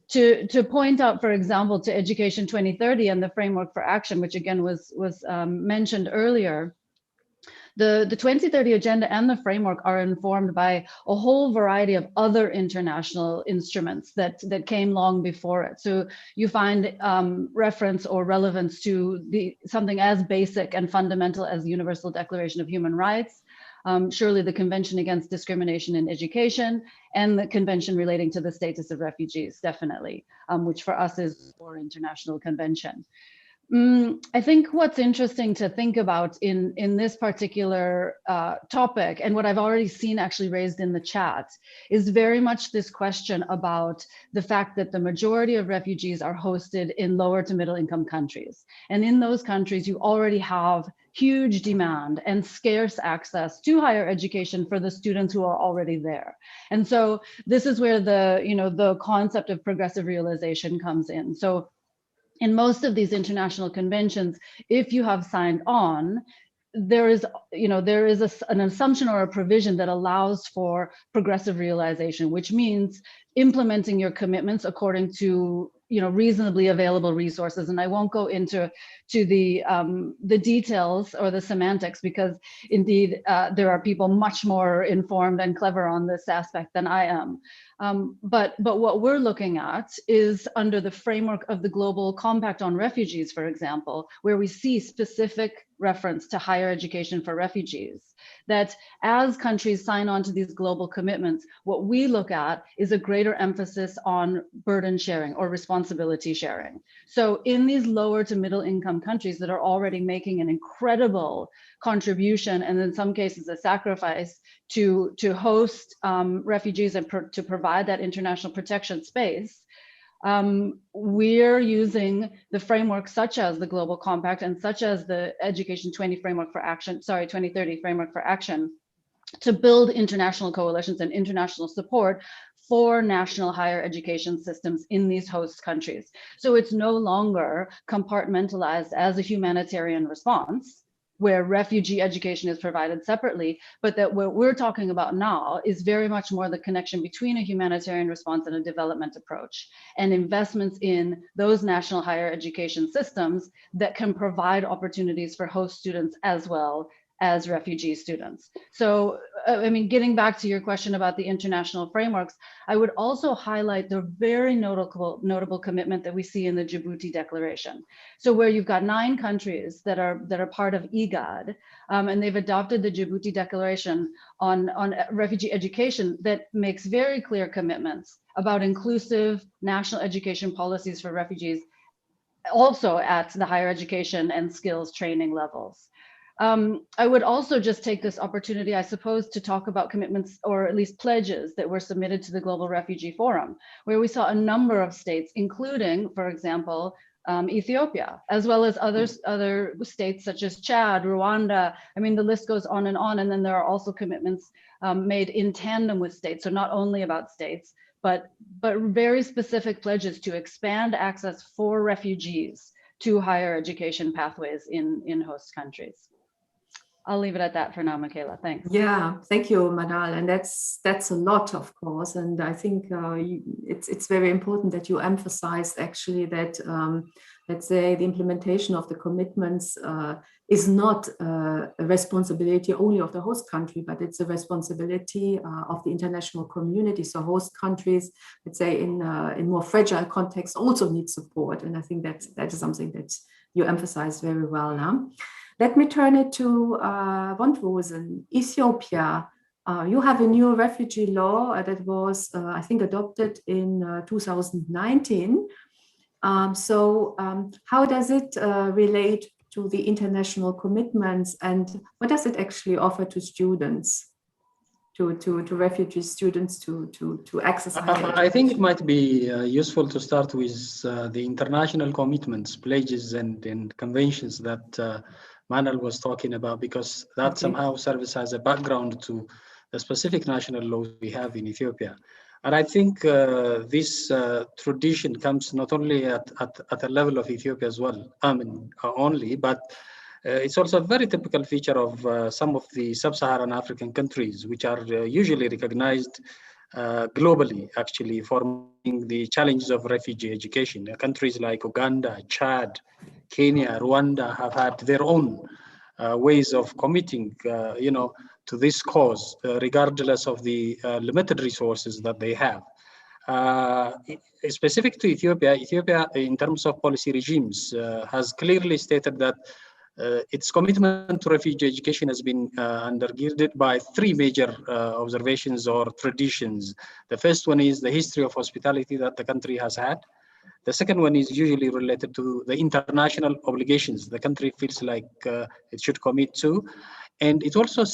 To point out, for example, to Education 2030 and the framework for action, which again was mentioned earlier, the 2030 agenda and the framework are informed by a whole variety of other international instruments that came long before it. So you find reference or relevance to something as basic and fundamental as the Universal Declaration of Human Rights, surely the Convention Against Discrimination in Education, and the Convention relating to the status of refugees, definitely, which for us is our international convention. I think what's interesting to think about in this particular topic, and what I've already seen actually raised in the chat, is very much this question about the fact that the majority of refugees are hosted in lower to middle income countries. And in those countries, you already have huge demand and scarce access to higher education for the students who are already there. And so this is where the concept of progressive realization comes in. So in most of these international conventions, if you have signed on, there is an assumption or a provision that allows for progressive realization, which means implementing your commitments according to reasonably available resources. And I won't go into the details or the semantics, because indeed there are people much more informed and clever on this aspect than I am. But what we're looking at is under the framework of the Global Compact on Refugees, for example, where we see specific reference to higher education for refugees, that as countries sign on to these global commitments, what we look at is a greater emphasis on burden sharing or responsibility sharing. So in these lower to middle income countries that are already making an incredible contribution, and in some cases a sacrifice to host refugees and to provide that international protection space, we're using the framework such as the Global Compact and such as the Education 2030 Framework for Action to build international coalitions and international support for national higher education systems in these host countries. So it's no longer compartmentalized as a humanitarian response where refugee education is provided separately, but that what we're talking about now is very much more the connection between a humanitarian response and a development approach, and investments in those national higher education systems that can provide opportunities for host students as well as refugee students. So, I mean, getting back to your question about the international frameworks, I would also highlight the very notable commitment that we see in the Djibouti Declaration. So where you've got 9 countries that are part of IGAD, and they've adopted the Djibouti Declaration on refugee education that makes very clear commitments about inclusive national education policies for refugees, also at the higher education and skills training levels. I would also just take this opportunity, I suppose, to talk about commitments, or at least pledges, that were submitted to the Global Refugee Forum, where we saw a number of states, including, for example, Ethiopia, as well as other states such as Chad, Rwanda. I mean, the list goes on. And then there are also commitments made in tandem with states. So not only about states, but very specific pledges to expand access for refugees to higher education pathways in host countries. I'll leave it at that for now, Michaela. Thanks. Yeah, thank you, Manal. And that's a lot, of course. And I think it's very important that you emphasized actually that, let's say, the implementation of the commitments is not a responsibility only of the host country, but it's a responsibility of the international community. So host countries, let's say, in more fragile contexts also need support. And I think that is something that you emphasize very well now. Let me turn it to Wondrosen, Ethiopia. You have a new refugee law that was, I think, adopted in 2019. How does it relate to the international commitments, and what does it actually offer to students, to refugee students to access higher education? I think it might be useful to start with the international commitments, pledges, and conventions that Manal was talking about, because that somehow serves as a background to the specific national laws we have in Ethiopia. And I think this tradition comes not only at a level of Ethiopia as well, but it's also a very typical feature of some of the sub-Saharan African countries, which are usually recognized globally, actually, for the challenges of refugee education. Countries like Uganda, Chad, Kenya, Rwanda have had their own ways of committing, to this cause, regardless of the limited resources that they have. Specific to Ethiopia, in terms of policy regimes, has clearly stated that its commitment to refugee education has been undergirded by three major observations or traditions. The first one is the history of hospitality that the country has had. The second one is usually related to the international obligations the country feels like it should commit to. And it also,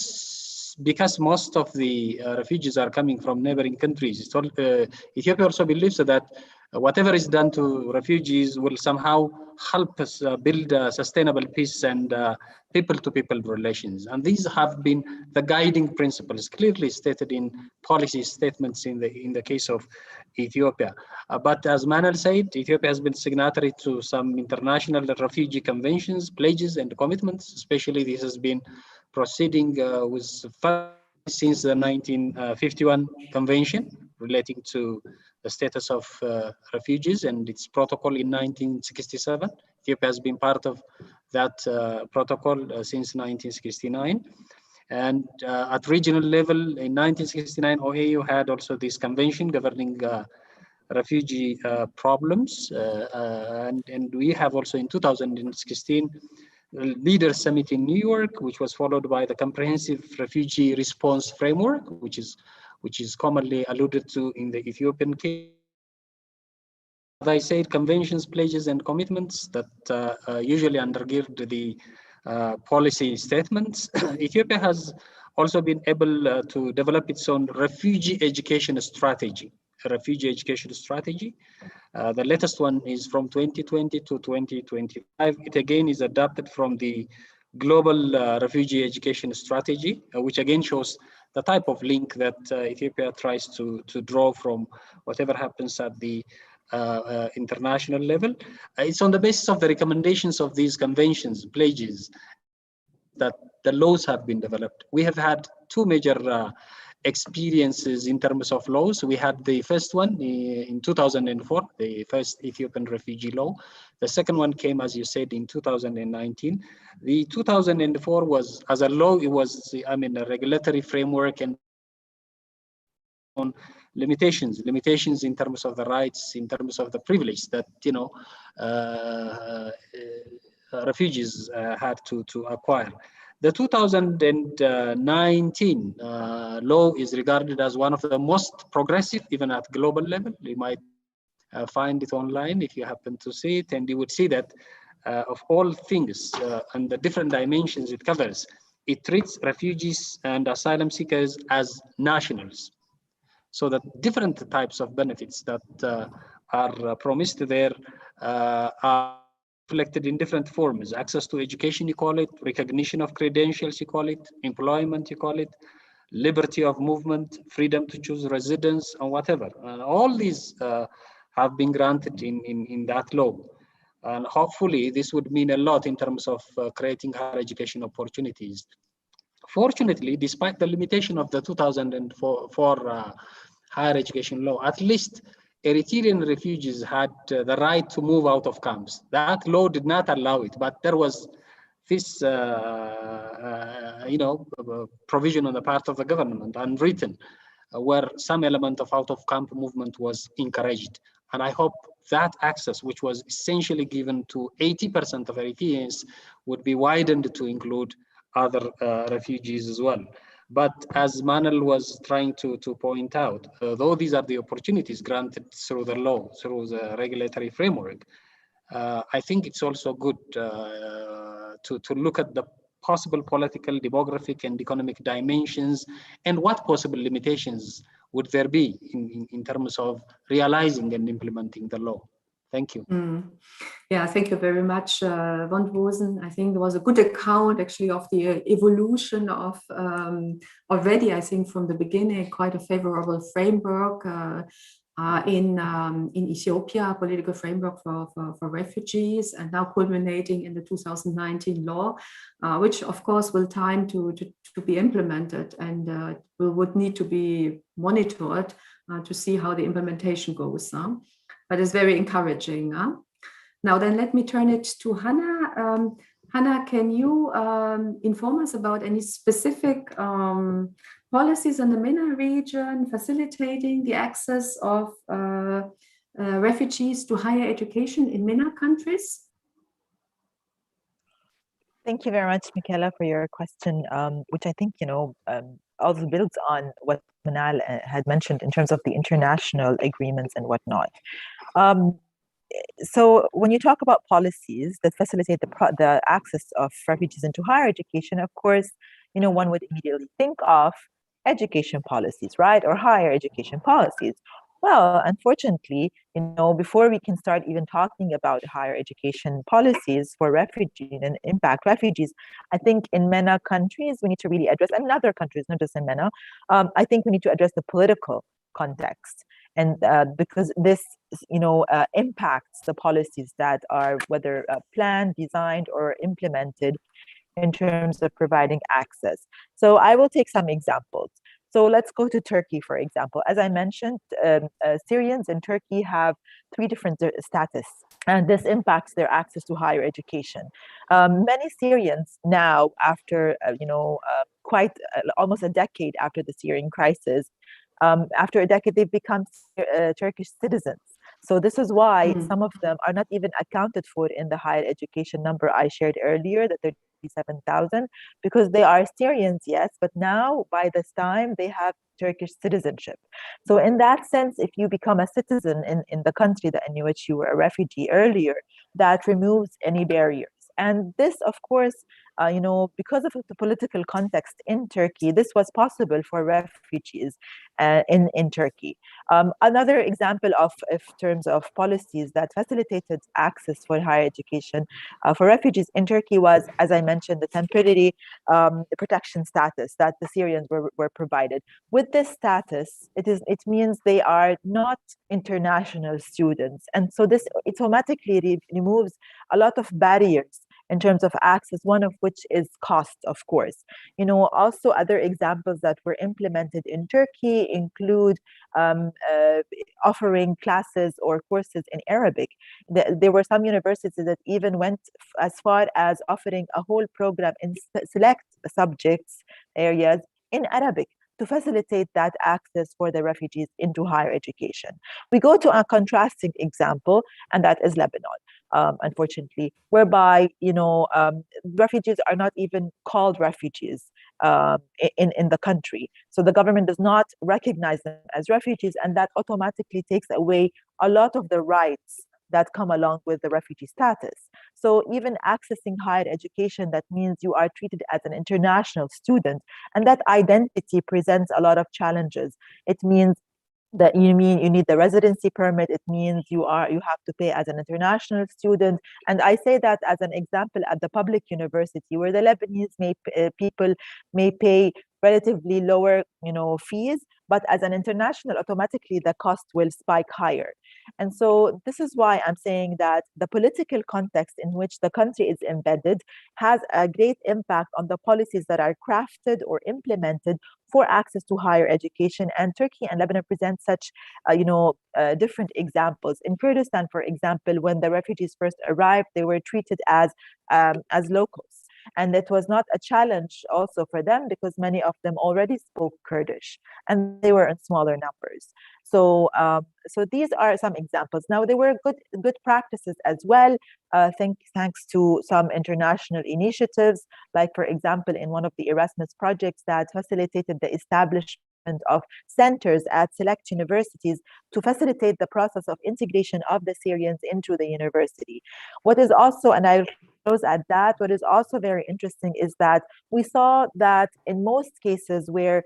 because most of the refugees are coming from neighboring countries, Ethiopia also believes that whatever is done to refugees will somehow help us build sustainable peace and people-to-people relations. And these have been the guiding principles clearly stated in policy statements in the case of Ethiopia. But as Manal said, Ethiopia has been signatory to some international refugee conventions, pledges, and commitments. Especially this has been proceeding with since the 1951 convention relating to the status of refugees and its protocol in 1967. Ethiopia has been part of that protocol since 1969. And at regional level, in 1969, OAU had also this convention governing refugee problems. And we have also in 2016, Leaders Summit in New York, which was followed by the Comprehensive Refugee Response Framework, which is commonly alluded to in the Ethiopian case. As I said, conventions, pledges, and commitments that usually undergird the policy statements. Ethiopia has also been able to develop its own refugee education strategy. The latest one is from 2020 to 2025. It again is adapted from the Global Refugee Education Strategy, which again shows the type of link that Ethiopia tries to draw from whatever happens at the international level. It's on the basis of the recommendations of these conventions, pledges, that the laws have been developed. We have had two major experiences in terms of laws. We had the first one in 2004, the first Ethiopian refugee law. The second one came, as you said, in 2019. The 2004 was, as a law, it was, a regulatory framework and on limitations in terms of the rights, in terms of the privilege that, refugees had to acquire. The 2019 law is regarded as one of the most progressive, even at global level. You might find it online if you happen to see it, and you would see that of all things and the different dimensions it covers, it treats refugees and asylum seekers as nationals. So that different types of benefits that are promised there are reflected in different forms. Access to education, you call it, recognition of credentials, you call it, employment, you call it, liberty of movement, freedom to choose residence, and whatever. All these have been granted in that law. And hopefully this would mean a lot in terms of creating higher education opportunities Fortunately, despite the limitation of the 2004 higher education law, at least Eritrean refugees had the right to move out of camps. That law did not allow it, but there was this, provision on the part of the government, unwritten, where some element of out-of-camp movement was encouraged. And I hope that access, which was essentially given to 80% of Eritreans, would be widened to include other refugees as well. But as Manal was trying to point out, though these are the opportunities granted through the law, through the regulatory framework, I think it's also good to look at the possible political, demographic, and economic dimensions, and what possible limitations would there be in terms of realizing and implementing the law. Thank you. Yeah, thank you very much, Van Rosen. I think there was a good account actually of the evolution of already, I think from the beginning, quite a favorable framework in Ethiopia, political framework for refugees, and now culminating in the 2019 law, which of course will time to be implemented, and would need to be monitored to see how the implementation goes. But it's very encouraging. Now then, let me turn it to Hannah. Hannah, can you inform us about any specific policies in the MENA region facilitating the access of refugees to higher education in MENA countries? Thank you very much, Michaela, for your question, which I think, also builds on what Manal had mentioned in terms of the international agreements and whatnot. So when you talk about policies that facilitate the access of refugees into higher education, of course, one would immediately think of education policies, right? Or higher education policies. Well, unfortunately, before we can start even talking about higher education policies for refugees and impact refugees, I think in MENA countries, we need to really address, and in other countries, not just in MENA, I think we need to address the political context. And because this, impacts the policies that are whether planned, designed, or implemented in terms of providing access. So I will take some examples. So let's go to Turkey, for example. As I mentioned, Syrians in Turkey have 3 different status, and this impacts their access to higher education. Many Syrians now, after quite almost a decade after the Syrian crisis, after a decade, they've become Turkish citizens. So this is why some of them are not even accounted for in the higher education number I shared earlier, the 37,000, because they are Syrians, yes, but now by this time they have Turkish citizenship. So in that sense, if you become a citizen in the country in which you were a refugee earlier, that removes any barriers. And this, of course, because of the political context in Turkey, this was possible for refugees in Turkey. Another example of terms of policies that facilitated access for higher education for refugees in Turkey was, as I mentioned, the temporary protection status that the Syrians were provided. With this status, it means they are not international students. And so this automatically removes a lot of barriers in terms of access, one of which is cost, of course. Also other examples that were implemented in Turkey include offering classes or courses in Arabic. There were some universities that even went as far as offering a whole program in select subjects areas in Arabic to facilitate that access for the refugees into higher education. We go to a contrasting example, and that is Lebanon. Unfortunately, whereby refugees are not even called refugees in the country. So the government does not recognize them as refugees, and that automatically takes away a lot of the rights that come along with the refugee status. So even accessing higher education, that means you are treated as an international student, and that identity presents a lot of challenges. It means that you need the residency permit. It means you have to pay as an international student. And I say that as an example at the public university, where the Lebanese people may pay relatively lower fees, but as an international, automatically the cost will spike higher. And so this is why I'm saying that the political context in which the country is embedded has a great impact on the policies that are crafted or implemented for access to higher education. And Turkey and Lebanon present such, different examples. In Kurdistan, for example, when the refugees first arrived, they were treated as locals. And it was not a challenge also for them because many of them already spoke Kurdish and they were in smaller numbers. So these are some examples. Now, there were good practices as well, thanks to some international initiatives, like, for example, in one of the Erasmus projects that facilitated the establishment of centers at select universities to facilitate the process of integration of the Syrians into the university. What is also, and I'll close at that, what is also very interesting is that we saw that in most cases where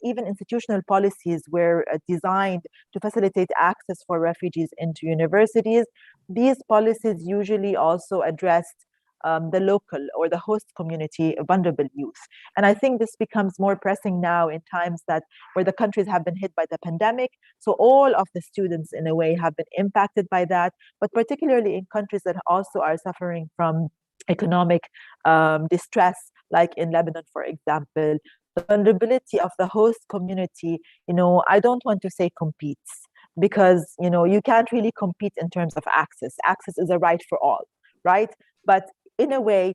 even institutional policies were designed to facilitate access for refugees into universities, these policies usually also addressed the local or the host community vulnerable youth. And I think this becomes more pressing now in times where the countries have been hit by the pandemic. So all of the students in a way have been impacted by that, but particularly in countries that also are suffering from economic distress, like in Lebanon, for example. The vulnerability of the host community, I don't want to say competes, because, you can't really compete in terms of access. Access is a right for all, right? But in a way,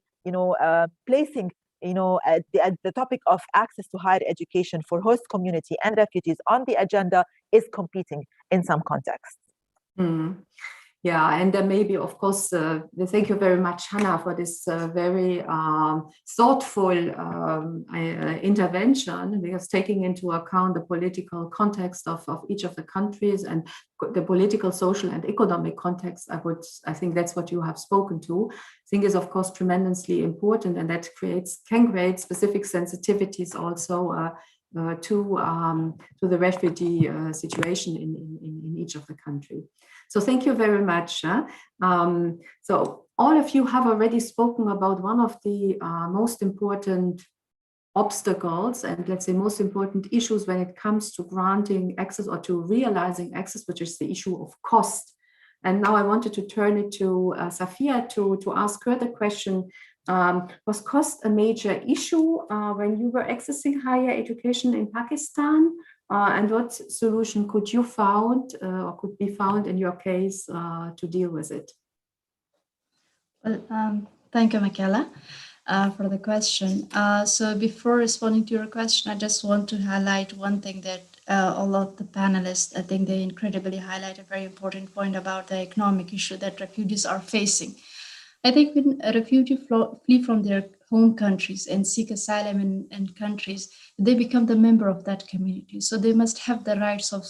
placing, at the topic of access to higher education for host community and refugees on the agenda is competing in some contexts. Mm. Yeah, and then maybe, of course, thank you very much, Hannah, for this very thoughtful intervention, because taking into account the political context of each of the countries and the political, social, and economic context, I think that's what you have spoken to. I think is, of course, tremendously important, and that can create specific sensitivities also to the refugee situation in each of the country. So thank you very much. So all of you have already spoken about one of the most important obstacles and, let's say, most important issues when it comes to granting access or to realizing access, which is the issue of cost. And now I wanted to turn it to Safia to ask her the question, was cost a major issue when you were accessing higher education in Pakistan? And what solution could you found or could be found in your case to deal with it? Well, thank you, Michaela, for the question. So before responding to your question, I just want to highlight one thing that all of the panelists, I think they incredibly highlight a very important point about the economic issue that refugees are facing. I think when a refugee flee from their home countries and seek asylum in countries, they become the member of that community. So they must have the rights of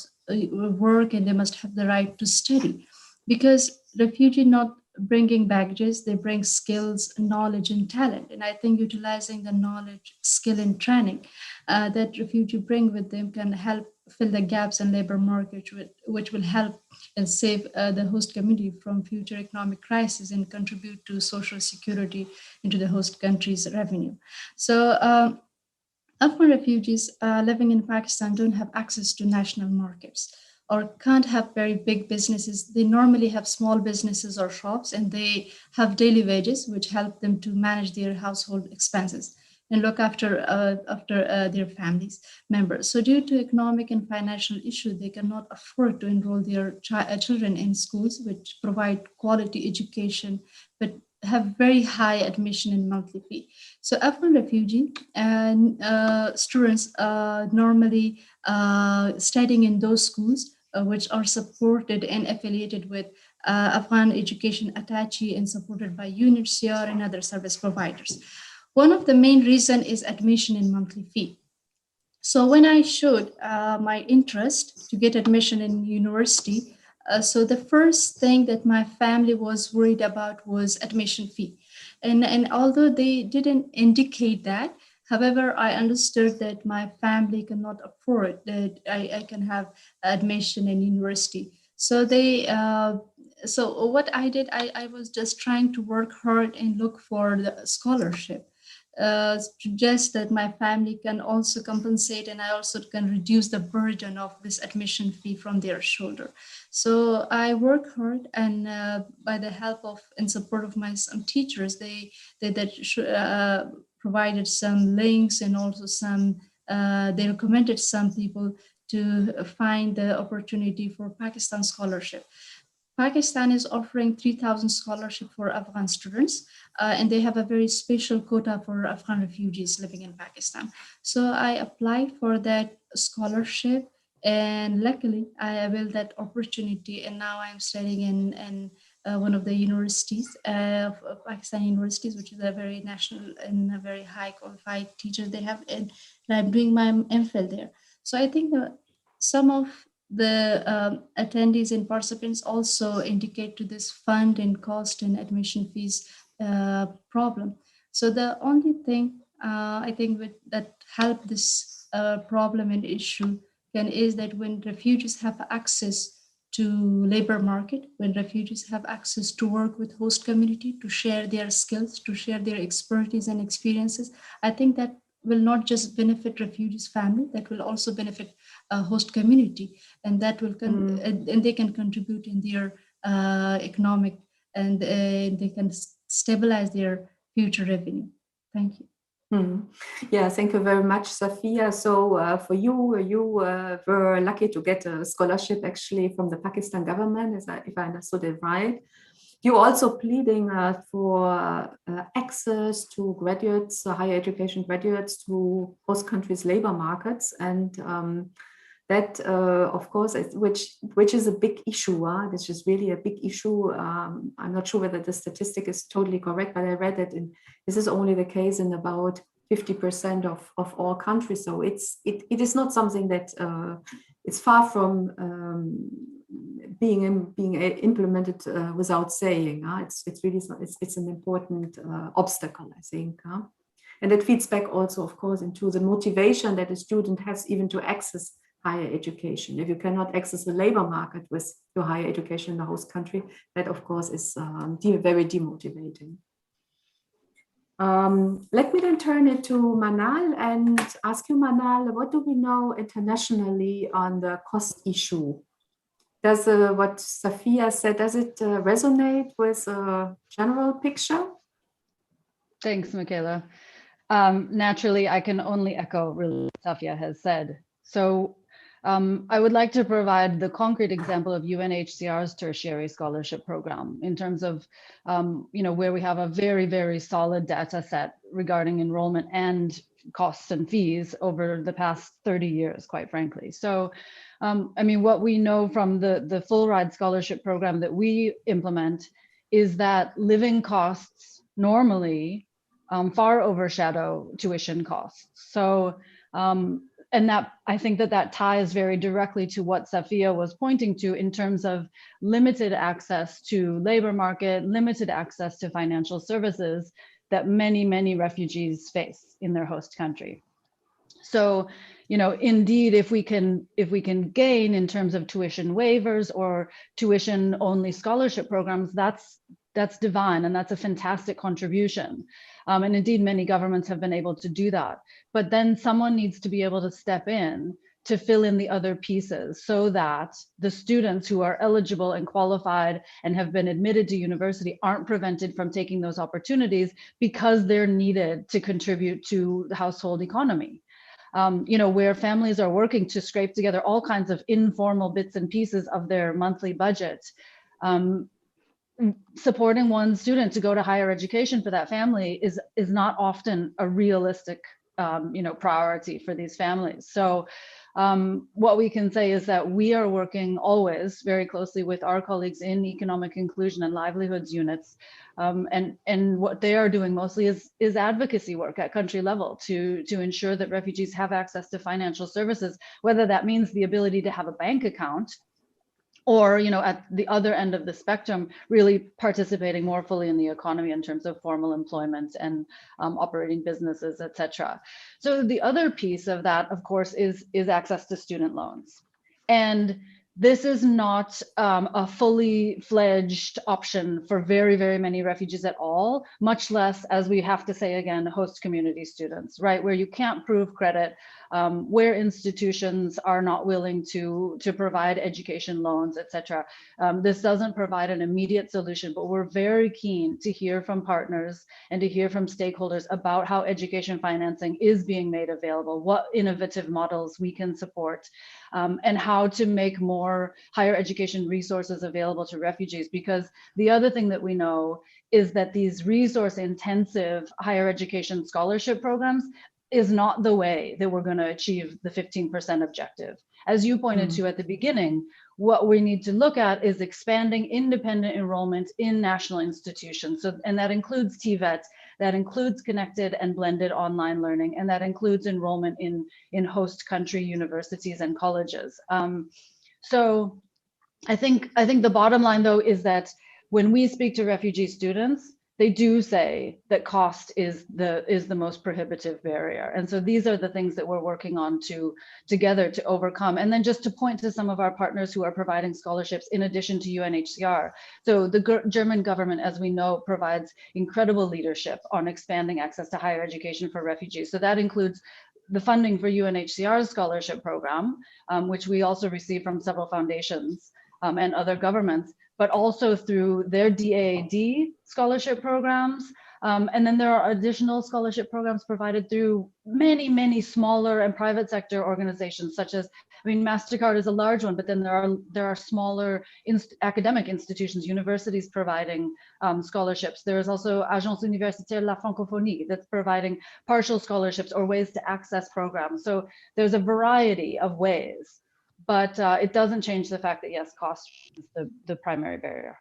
work and they must have the right to study, because refugee not bringing baggages, they bring skills, knowledge, and talent. And I think utilizing the knowledge, skill, and training that refugee bring with them can help fill the gaps in labor market, which will help and save the host community from future economic crisis and contribute to social security into the host country's revenue. So Afghan refugees living in Pakistan don't have access to national markets or can't have very big businesses. They normally have small businesses or shops, and they have daily wages, which help them to manage their household expenses and look after their families members. So due to economic and financial issues, they cannot afford to enroll their children in schools which provide quality education, but have very high admission and monthly fee. So Afghan refugee and students normally studying in those schools which are supported and affiliated with Afghan Education Attaché and supported by UNHCR and other service providers. One of the main reasons is admission and monthly fee. So when I showed my interest to get admission in university, so the first thing that my family was worried about was admission fee. And although they didn't indicate that, however, I understood that my family cannot afford that I can have admission in university. So so what I did, I was just trying to work hard and look for the scholarship. suggest that my family can also compensate, and I also can reduce the burden of this admission fee from their shoulder. So I work hard, and by the help of and support of some teachers, they provided some links, and also they recommended some people to find the opportunity for Pakistan scholarship. Pakistan is offering 3,000 scholarship for Afghan students, and they have a very special quota for Afghan refugees living in Pakistan. So I applied for that scholarship, and luckily I availed that opportunity, and now I'm studying in one of the universities, Pakistan universities, which is a very national and a very high qualified teachers they have, and I'm doing my MPhil there. So I think that some of the attendees and participants also indicate to this fund and cost and admission fees problem. So the only thing I think that help this problem and issue is that when refugees have access to labor market, when refugees have access to work with host community, to share their skills, to share their expertise and experiences, I think that will not just benefit refugees' family, that will also benefit host community, and that will and they can contribute in their economic, and they can stabilize their future revenue. Thank you. Yeah, thank you very much, Safia. So for you were lucky to get a scholarship actually from the Pakistan government, if I understood it right. You're also pleading for access to graduates, higher education graduates, to host countries' labor markets, and that, of course, which is a big issue. This is really a big issue. I'm not sure whether the statistic is totally correct, but I read that this is only the case in about 50% of all countries. So it is not something that it's far from being implemented without saying. It's really it's an important obstacle, I think. And it feeds back also, of course, into the motivation that a student has even to access higher education. If you cannot access the labor market with your higher education in the host country, that of course is very demotivating. Let me then turn it to Manal and ask you, Manal, what do we know internationally on the cost issue? Does what Safia said, does it resonate with a general picture? Thanks, Michaela. Naturally, I can only echo what Safia has said. So I would like to provide the concrete example of UNHCR's tertiary scholarship program in terms of, where we have a very, very solid data set regarding enrollment and costs and fees over the past 30 years, quite frankly. So, what we know from the full ride scholarship program that we implement is that living costs normally far overshadow tuition costs. So, and that I think that ties very directly to what Safia was pointing to in terms of limited access to labor market, limited access to financial services that many, many refugees face in their host country. So, indeed, if we can gain in terms of tuition waivers or tuition only scholarship programs, that's divine, and that's a fantastic contribution. And indeed, many governments have been able to do that. But then someone needs to be able to step in to fill in the other pieces so that the students who are eligible and qualified and have been admitted to university aren't prevented from taking those opportunities because they're needed to contribute to the household economy. Where families are working to scrape together all kinds of informal bits and pieces of their monthly budget. Supporting one student to go to higher education for that family is not often a realistic priority for these families. So what we can say is that we are working always very closely with our colleagues in economic inclusion and livelihoods units, and what they are doing mostly is advocacy work at country level to ensure that refugees have access to financial services, whether that means the ability to have a bank account, or at the other end of the spectrum, really participating more fully in the economy in terms of formal employment and operating businesses, etc. So the other piece of that, of course, is access to student loans. And this is not a fully fledged option for very, very many refugees at all, much less, as we have to say again, host community students, right? Where you can't prove credit, where institutions are not willing to provide education loans, etc. This doesn't provide an immediate solution, but we're very keen to hear from partners and to hear from stakeholders about how education financing is being made available, what innovative models we can support, and how to make more higher education resources available to refugees. Because the other thing that we know is that these resource intensive higher education scholarship programs is not the way that we're going to achieve the 15% objective. As you pointed to at the beginning, what we need to look at is expanding independent enrollment in national institutions. So, and that includes TVET, that includes connected and blended online learning, and that includes enrollment in host country universities and colleges. So I think the bottom line, though, is that when we speak to refugee students, they do say that cost is the most prohibitive barrier. And so these are the things that we're working on together to overcome. And then just to point to some of our partners who are providing scholarships in addition to UNHCR. So the German government, as we know, provides incredible leadership on expanding access to higher education for refugees. So that includes the funding for UNHCR's scholarship program, which we also receive from several foundations and other governments, but also through their DAAD scholarship programs. And then there are additional scholarship programs provided through many, many smaller and private sector organizations, such as, I mean, MasterCard is a large one, but then there are smaller academic institutions, universities providing scholarships. There is also Agence Universitaire de la Francophonie that's providing partial scholarships or ways to access programs. So there's a variety of ways, but it doesn't change the fact that yes, cost is the primary barrier.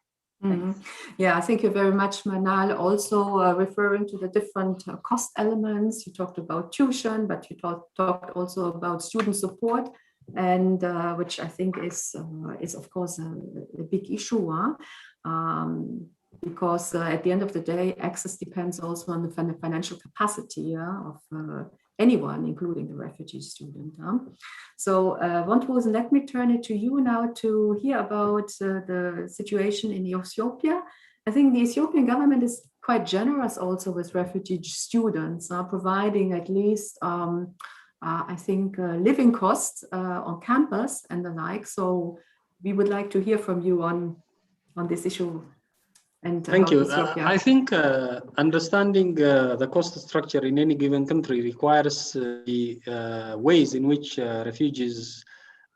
Yeah, thank you very much, Manal. Also referring to the different cost elements, you talked about tuition, but you talked also about student support, and which I think is of course a big issue, because at the end of the day, access depends also on the financial capacity of anyone, including the refugee student. So Wondroos, let me turn it to you now to hear about the situation in Ethiopia. I think the Ethiopian government is quite generous also with refugee students, providing at least, I think, living costs on campus and the like. So we would like to hear from you on this issue. And thank you. I think understanding the cost structure in any given country requires the ways in which refugees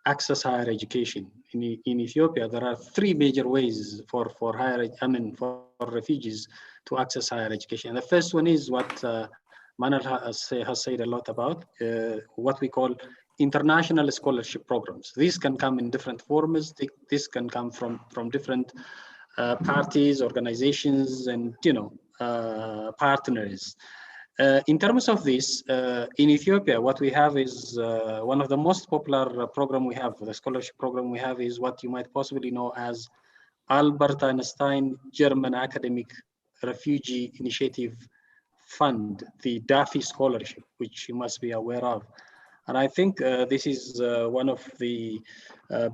access higher education. In Ethiopia, there are three major ways for refugees to access higher education. And the first one is what Manal has said a lot about, what we call international scholarship programs. These can come in different forms. This can come from different parties, organizations, and partners. In terms of this, in Ethiopia, what we have is one of the most popular program we have, the scholarship program we have, is what you might possibly know as Albert Einstein German Academic Refugee Initiative Fund, the DAFI scholarship, which you must be aware of. And I think this is one of the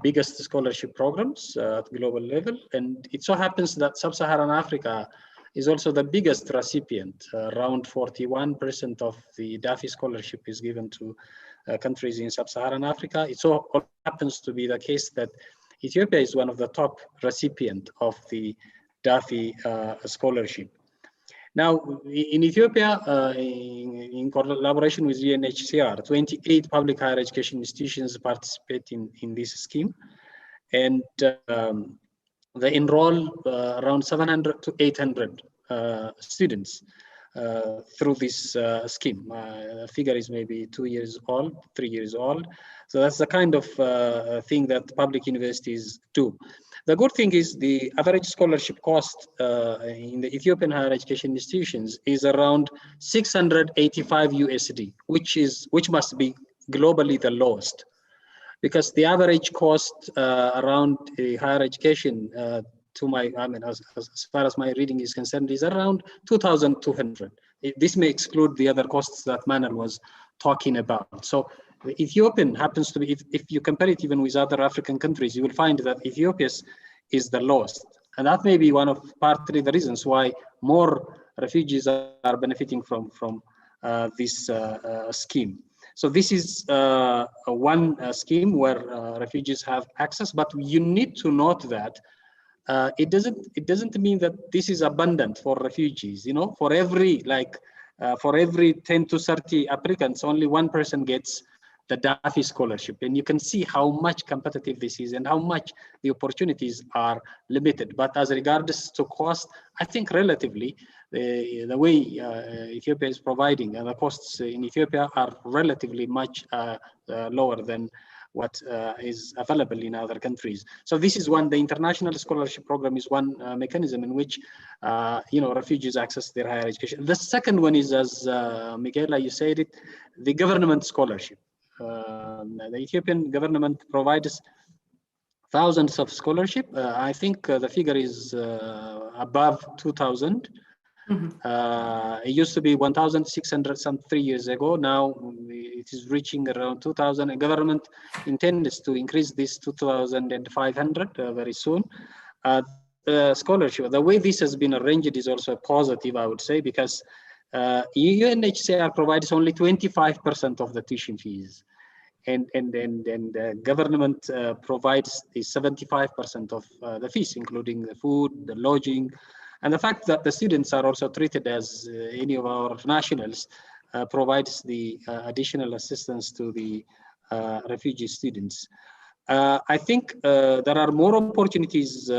biggest scholarship programs at global level. And it so happens that Sub-Saharan Africa is also the biggest recipient. Around 41% of the DAFI scholarship is given to countries in Sub-Saharan Africa. It so happens to be the case that Ethiopia is one of the top recipient of the DAFI scholarship. Now, in Ethiopia, in collaboration with UNHCR, 28 public higher education institutions participate in this scheme. And they enroll around 700 to 800 students through this scheme. The figure is maybe 2 years old, 3 years old. So that's the kind of thing that public universities do. The good thing is the average scholarship cost in the Ethiopian higher education institutions is around 685 USD, which must be globally the lowest, because the average cost around higher education as far as my reading is concerned, is around 2,200. This may exclude the other costs that Manal was talking about. So The Ethiopian happens to be, if you compare it even with other African countries, you will find that Ethiopia is the lowest. And that may be one of partly the reasons why more refugees are benefiting from this scheme. So this is one scheme where refugees have access, but you need to note that it doesn't mean that this is abundant for refugees. You know, for every 10 to 30 applicants, only one person gets the DAFI scholarship, and you can see how much competitive this is and how much the opportunities are limited. But as regards to cost, I think relatively the way Ethiopia is providing and the costs in Ethiopia are relatively much lower than what is available in other countries. So this is one, the international scholarship program is one mechanism in which refugees access their higher education. The second one is, as Michaela, you said it, the government scholarship. The Ethiopian government provides thousands of scholarship. I think the figure is above 2,000. It used to be 1,600 some 3 years ago. Now it is reaching around 2,000. The government intends to increase this to 2,500 very soon. The scholarship, the way this has been arranged is also positive, I would say, because UNHCR provides only 25% of the tuition fees. And the government provides the 75% of the fees, including the food, the lodging, and the fact that the students are also treated as any of our nationals provides the additional assistance to the refugee students. I think there are more opportunities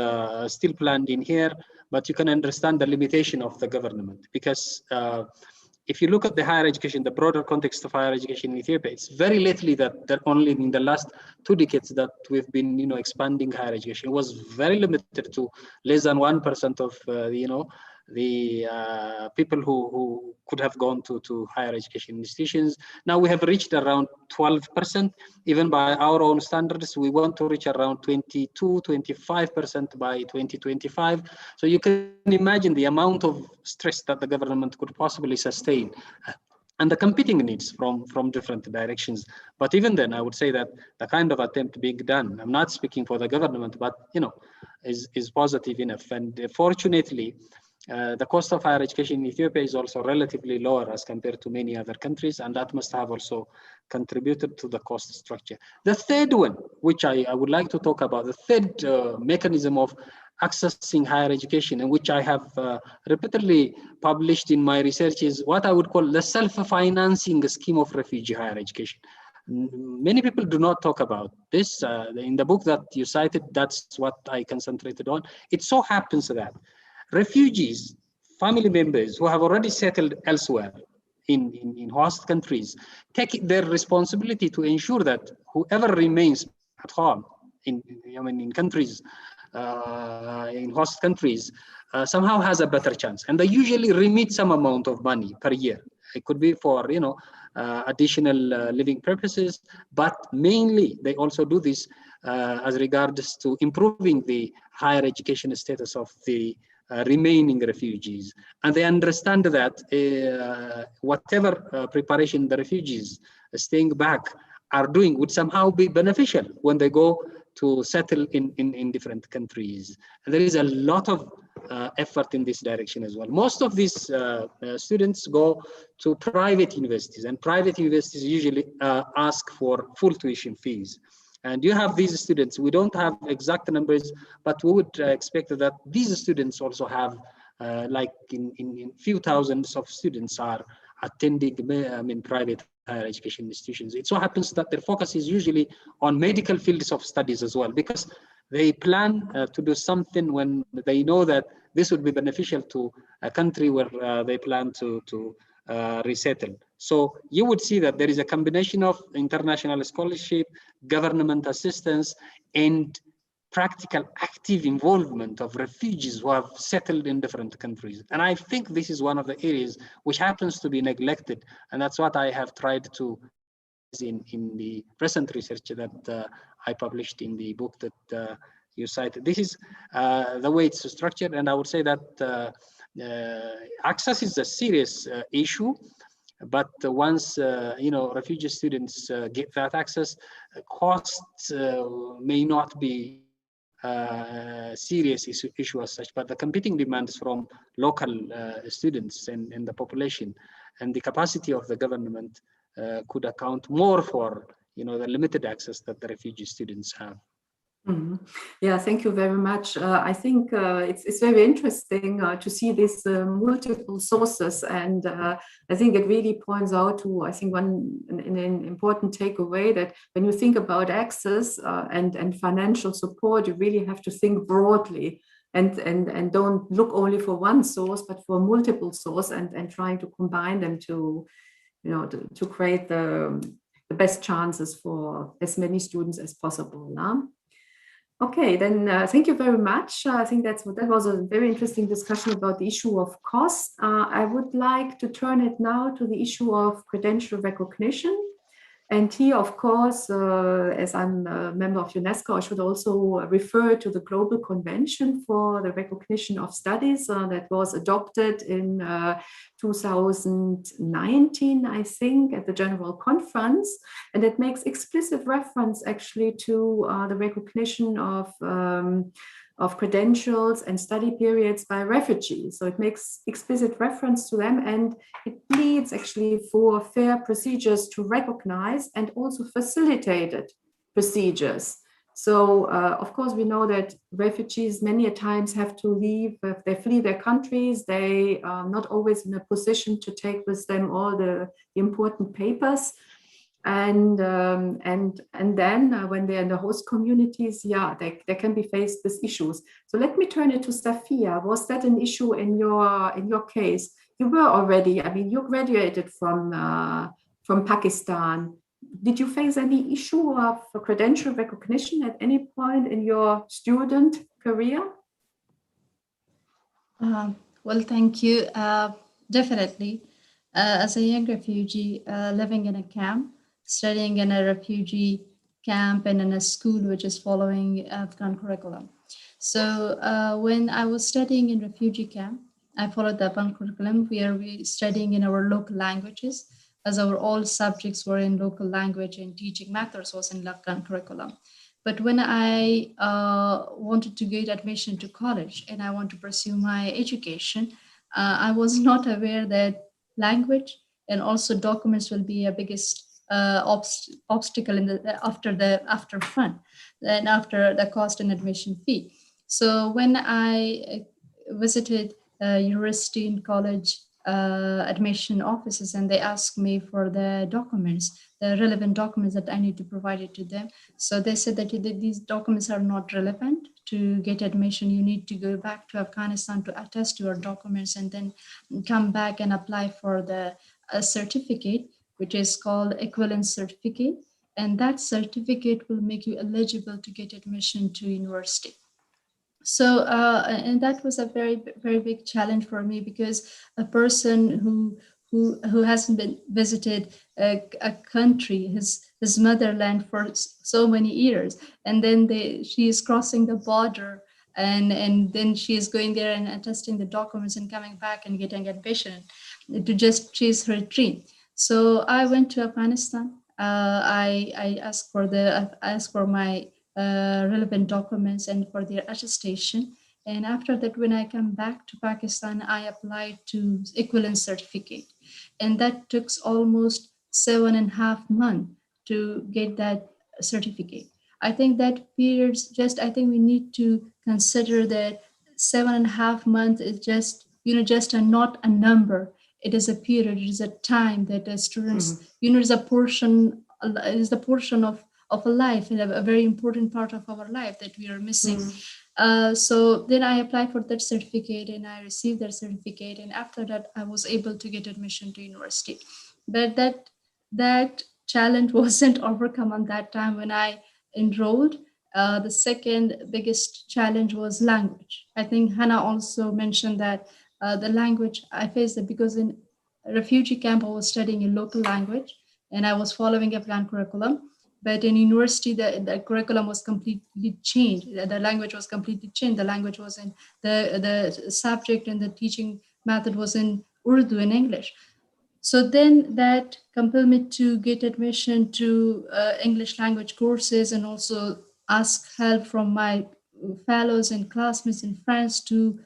still planned in here, but you can understand the limitation of the government, because if you look at the higher education, the broader context of higher education in Ethiopia, it's very lately that only in the last 2 decades that we've been, expanding higher education. It was very limited to less than 1% of, the people who could have gone to higher education institutions. Now we have reached around 12%. Even by our own standards, we want to reach around 22, 25% by 2025. So you can imagine the amount of stress that the government could possibly sustain and the competing needs from different directions. But even then, I would say that the kind of attempt being done, I'm not speaking for the government, but is positive enough. And fortunately, the cost of higher education in Ethiopia is also relatively lower as compared to many other countries, and that must have also contributed to the cost structure. The third one, which I would like to talk about, the third mechanism of accessing higher education, and which I have repeatedly published in my research, is what I would call the self-financing scheme of refugee higher education. Many people do not talk about this. In the book that you cited, that's what I concentrated on. It so happens that refugees, family members who have already settled elsewhere in host countries, take their responsibility to ensure that whoever remains at home in countries, in host countries, somehow has a better chance. And they usually remit some amount of money per year. It could be for additional living purposes, but mainly they also do this as regards to improving the higher education status of the remaining refugees. And they understand that whatever preparation the refugees staying back are doing would somehow be beneficial when they go to settle in different countries. And there is a lot of effort in this direction as well. Most of these students go to private universities, and private universities usually ask for full tuition fees. And you have these students, we don't have exact numbers, but we would expect that these students also have, like in few thousands of students are attending private higher education institutions. It so happens that their focus is usually on medical fields of studies as well, because they plan to do something when they know that this would be beneficial to a country where they plan to resettle. So you would see that there is a combination of international scholarship, government assistance, and practical active involvement of refugees who have settled in different countries. And I think this is one of the areas which happens to be neglected. And that's what I have tried to in the recent research that I published in the book that you cited. This is the way it's structured. And I would say that access is a serious issue. But once refugee students get that access, costs may not be serious issue as such, but the competing demands from local students and the population and the capacity of the government could account more for the limited access that the refugee students have. Mm-hmm. Yeah, thank you very much. I think it's very interesting to see these multiple sources, and I think it really points out to, I think, an important takeaway that when you think about access and financial support, you really have to think broadly and don't look only for one source, but for multiple sources and trying to combine them to create the best chances for as many students as possible. Huh? Okay, then thank you very much. I think that was a very interesting discussion about the issue of cost. I would like to turn it now to the issue of credential recognition. And here, of course, as I'm a member of UNESCO, I should also refer to the Global Convention for the Recognition of Studies that was adopted in 2019, I think, at the General Conference. And it makes explicit reference actually to the recognition of credentials and study periods by refugees. So it makes explicit reference to them, and it pleads actually for fair procedures to recognize and also facilitated procedures. So of course we know that refugees many a times have to leave, if they flee their countries, they are not always in a position to take with them all the important papers. And then when they're in the host communities, yeah, they can be faced with issues. So let me turn it to Safia. Was that an issue in your case? You were already, I mean, you graduated from Pakistan. Did you face any issue of credential recognition at any point in your student career? Well, thank you. Definitely. As a young refugee living in a camp, studying in a refugee camp and in a school which is following Afghan curriculum. So when I was studying in refugee camp, I followed the Afghan curriculum where we studying in our local languages, as our all subjects were in local language and teaching methods was in Afghan curriculum. But when I wanted to get admission to college and I want to pursue my education, I was not aware that language and also documents will be a biggest obstacle in after fund and after the cost and admission fee. So when I visited university and college admission offices and they asked me for the documents, the relevant documents that I need to provide it to them. So they said that these documents are not relevant to get admission. You need to go back to Afghanistan to attest your documents and then come back and apply for the certificate, which is called equivalence certificate. And that certificate will make you eligible to get admission to university. So, and that was a very, very big challenge for me because a person who hasn't been visited a country, his motherland for so many years, and then she is crossing the border, and then she is going there and attesting the documents and coming back and getting admission to just chase her dream. So I went to Afghanistan. I asked for my relevant documents and for their attestation. And after that, when I come back to Pakistan, I applied to equivalence certificate. And that took almost 7.5 months to get that certificate. I think that period, I think we need to consider that 7.5 months is just not a number. It is a period, it is a time that the students, is a portion, is the portion of a life, and a very important part of our life that we are missing. So then I applied for that certificate and I received that certificate. And after that, I was able to get admission to university. But that challenge wasn't overcome on that time when I enrolled. The second biggest challenge was language. I think Hannah also mentioned that the language I faced it because in a refugee camp, I was studying in local language and I was following Afghan curriculum. But in university, the curriculum was completely changed. The language was completely changed. The language was in the subject and the teaching method was in Urdu and English. So then that compelled me to get admission to English language courses and also ask help from my fellows and classmates in France to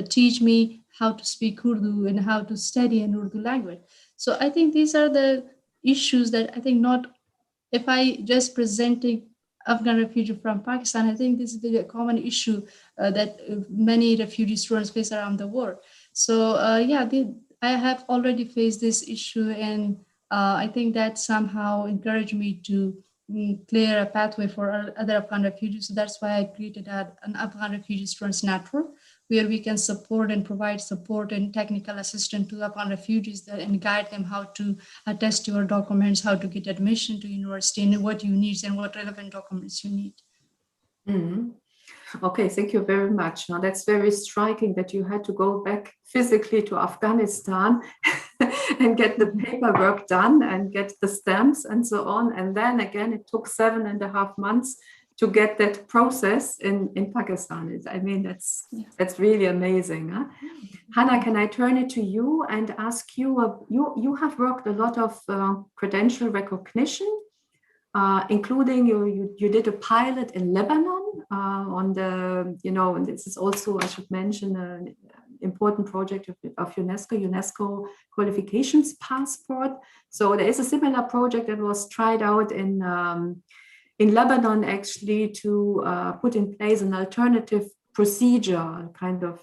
teach me how to speak Urdu and how to study an Urdu language. So I think these are the issues that I think not, if I just presenting Afghan refugee from Pakistan, I think this is the common issue that many refugee students face around the world. So I have already faced this issue, and I think that somehow encouraged me to clear a pathway for other Afghan refugees. So that's why I created an Afghan refugee students network where we can support and provide support and technical assistance to Afghan refugees and guide them how to attest your documents, how to get admission to university, and what you need and what relevant documents you need. Mm-hmm. Okay, thank you very much. Now that's very striking that you had to go back physically to Afghanistan and get the paperwork done and get the stamps and so on. And then again, it took 7.5 months to get that process in Pakistan. I mean, that's really amazing. Huh? Hannah, can I turn it to you and ask you, you have worked a lot of credential recognition, including you did a pilot in Lebanon on the, and this is also, I should mention, an important project of UNESCO qualifications passport. So there is a similar project that was tried out in Lebanon, actually, to put in place an alternative procedure, kind of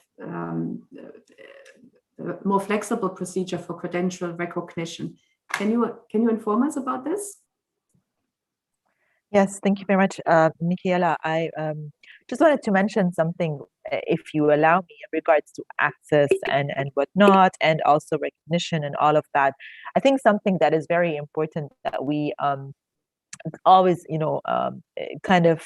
more flexible procedure for credential recognition. Can you inform us about this? Yes, thank you very much, Michaela. I just wanted to mention something, if you allow me, in regards to access and whatnot, and also recognition and all of that. I think something that is very important that we always, kind of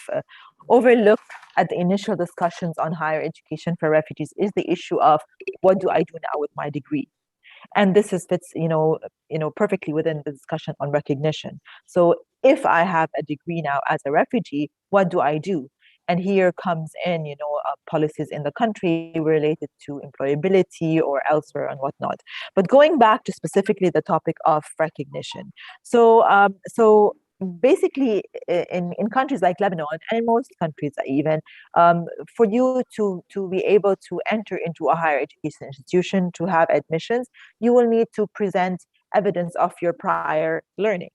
overlook at the initial discussions on higher education for refugees is the issue of what do I do now with my degree? And this fits, perfectly within the discussion on recognition. So if I have a degree now as a refugee, what do I do? And here comes in, policies in the country related to employability or elsewhere and whatnot. But going back to specifically the topic of recognition. So basically in countries like Lebanon and in most countries even, for you to be able to enter into a higher education institution, to have admissions, you will need to present evidence of your prior learning.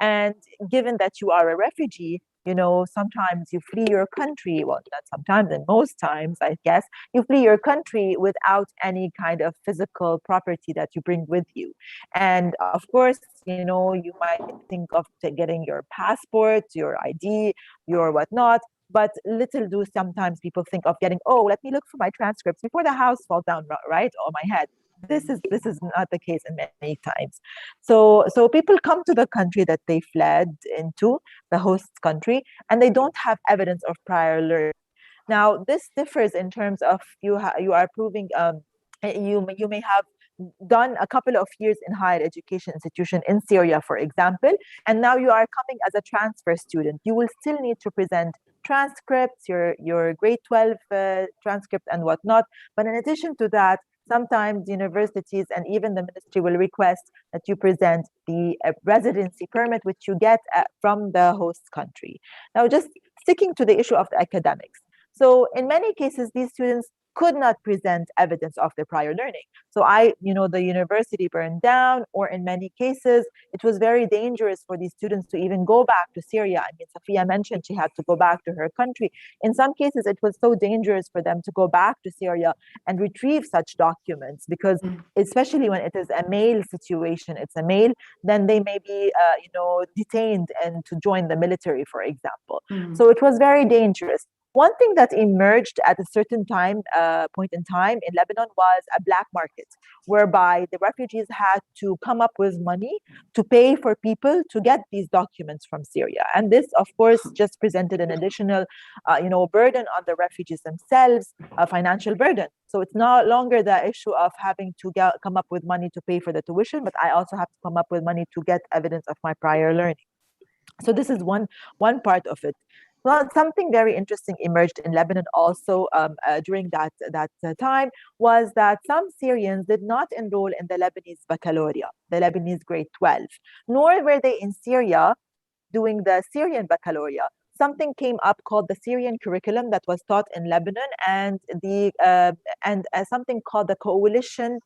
And given that you are a refugee, sometimes you flee your country. Well, not sometimes, and most times, I guess, you flee your country without any kind of physical property that you bring with you. And of course, you might think of getting your passport, your ID, your whatnot. But little do sometimes people think of getting, let me look for my transcripts before the house falls down, right, on my head. This is not the case in many times. So people come to the country that they fled into, the host country, and they don't have evidence of prior learning. Now, this differs in terms of you are proving you may have done a couple of years in higher education institution in Syria, for example, and now you are coming as a transfer student. You will still need to present transcripts, your grade 12 transcript and whatnot. But in addition to that, sometimes universities and even the ministry will request that you present the residency permit, which you get from the host country. Now, just sticking to the issue of the academics. So in many cases, these students could not present evidence of their prior learning. So the university burned down, or in many cases, it was very dangerous for these students to even go back to Syria. I mean, Safiya mentioned she had to go back to her country. In some cases, it was so dangerous for them to go back to Syria and retrieve such documents, because especially when it is a male situation, it's a male, then they may be, detained and to join the military, for example. So it was very dangerous. One thing that emerged at a certain point in time in Lebanon was a black market, whereby the refugees had to come up with money to pay for people to get these documents from Syria. And this, of course, just presented an additional, burden on the refugees themselves, a financial burden. So it's no longer the issue of having to come up with money to pay for the tuition, but I also have to come up with money to get evidence of my prior learning. So this is one part of it. Well, something very interesting emerged in Lebanon also during that time, was that some Syrians did not enroll in the Lebanese baccalaureate, the Lebanese grade 12, nor were they in Syria doing the Syrian baccalaureate. Something came up called the Syrian curriculum that was taught in Lebanon, and something called the coalition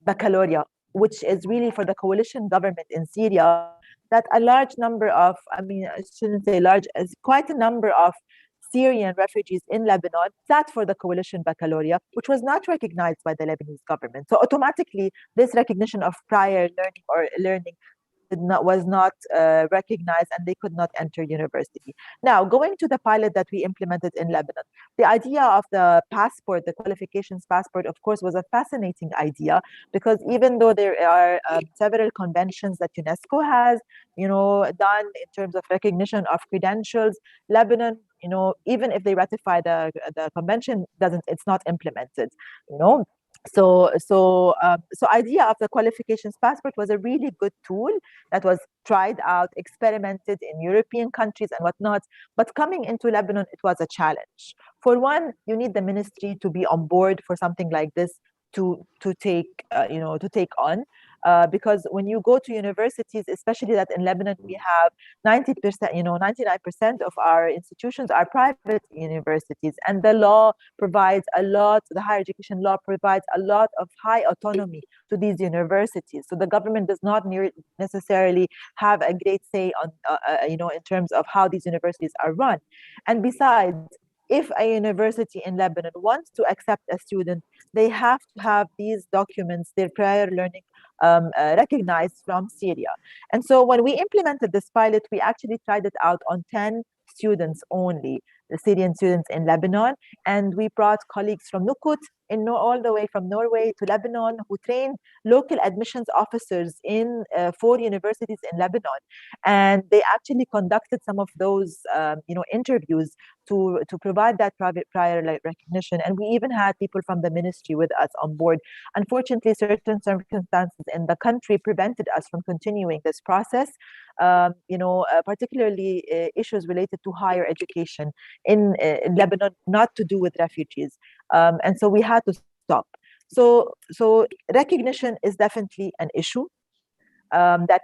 baccalaureate, which is really for the coalition government in Syria, that a large number of, I mean, I shouldn't say large, as quite a number of Syrian refugees in Lebanon sat for the coalition baccalaureate, which was not recognized by the Lebanese government. So automatically, this recognition of prior learning was not recognized, and they could not enter university. Now, going to the pilot that we implemented in Lebanon, the idea of the passport, the qualifications passport, of course, was a fascinating idea, because even though there are several conventions that UNESCO has, done in terms of recognition of credentials, Lebanon, even if they ratify the convention, it's not implemented, So idea of the qualifications passport was a really good tool that was tried out, experimented in European countries and whatnot. But coming into Lebanon, it was a challenge. For one, you need the ministry to be on board for something like this to take on. Because when you go to universities, especially that in Lebanon, we have 90%, 99% of our institutions are private universities, and the law provides the higher education law provides a lot of high autonomy to these universities. So the government does not necessarily have a great say on, in terms of how these universities are run. And besides, if a university in Lebanon wants to accept a student, they have to have these documents, their prior learning, recognized from Syria. And so when we implemented this pilot, we actually tried it out on 10 students only, the Syrian students in Lebanon. And we brought colleagues from Nukut, all the way from Norway to Lebanon, who trained local admissions officers in 4 universities in Lebanon. And they actually conducted some of those interviews to provide that prior recognition. And we even had people from the ministry with us on board. Unfortunately, certain circumstances in the country prevented us from continuing this process, particularly issues related to higher education in Lebanon, not to do with refugees. And so we had to stop. So recognition is definitely an issue that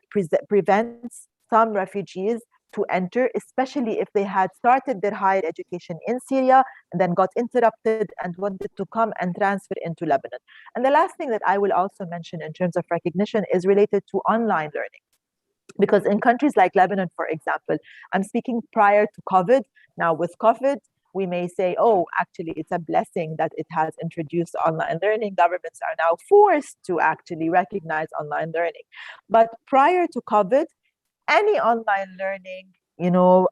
prevents some refugees to enter, especially if they had started their higher education in Syria and then got interrupted and wanted to come and transfer into Lebanon. And the last thing that I will also mention in terms of recognition is related to online learning. Because in countries like Lebanon, for example, I'm speaking prior to COVID. Now with COVID, we may say, oh, actually, it's a blessing that it has introduced online learning. Governments are now forced to actually recognize online learning. But prior to COVID, any online learning,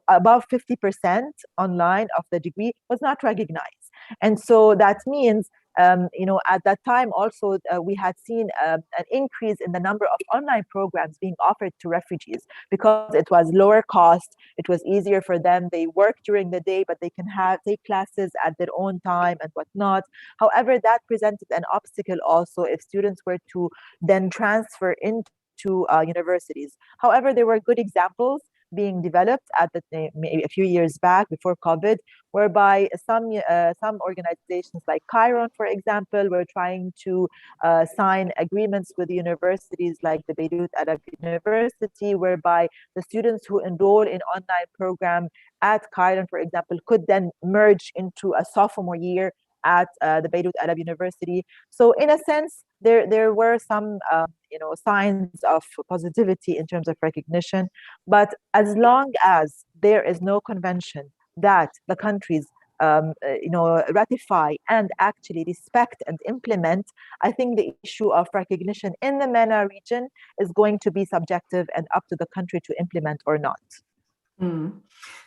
above 50% online of the degree was not recognized. And so that means, at that time also, we had seen an increase in the number of online programs being offered to refugees because it was lower cost. It was easier for them. They work during the day, but they can take classes at their own time and whatnot. However, that presented an obstacle also if students were to then transfer into universities. However, there were good examples being developed maybe a few years back before COVID, whereby some organizations like Chiron, for example, were trying to sign agreements with universities like the Beirut Arab University, whereby the students who enroll in online program at Chiron, for example, could then merge into a sophomore year at the Beirut Arab University. So in a sense, there were some signs of positivity in terms of recognition. But as long as there is no convention that the countries ratify and actually respect and implement, I think the issue of recognition in the MENA region is going to be subjective and up to the country to implement or not.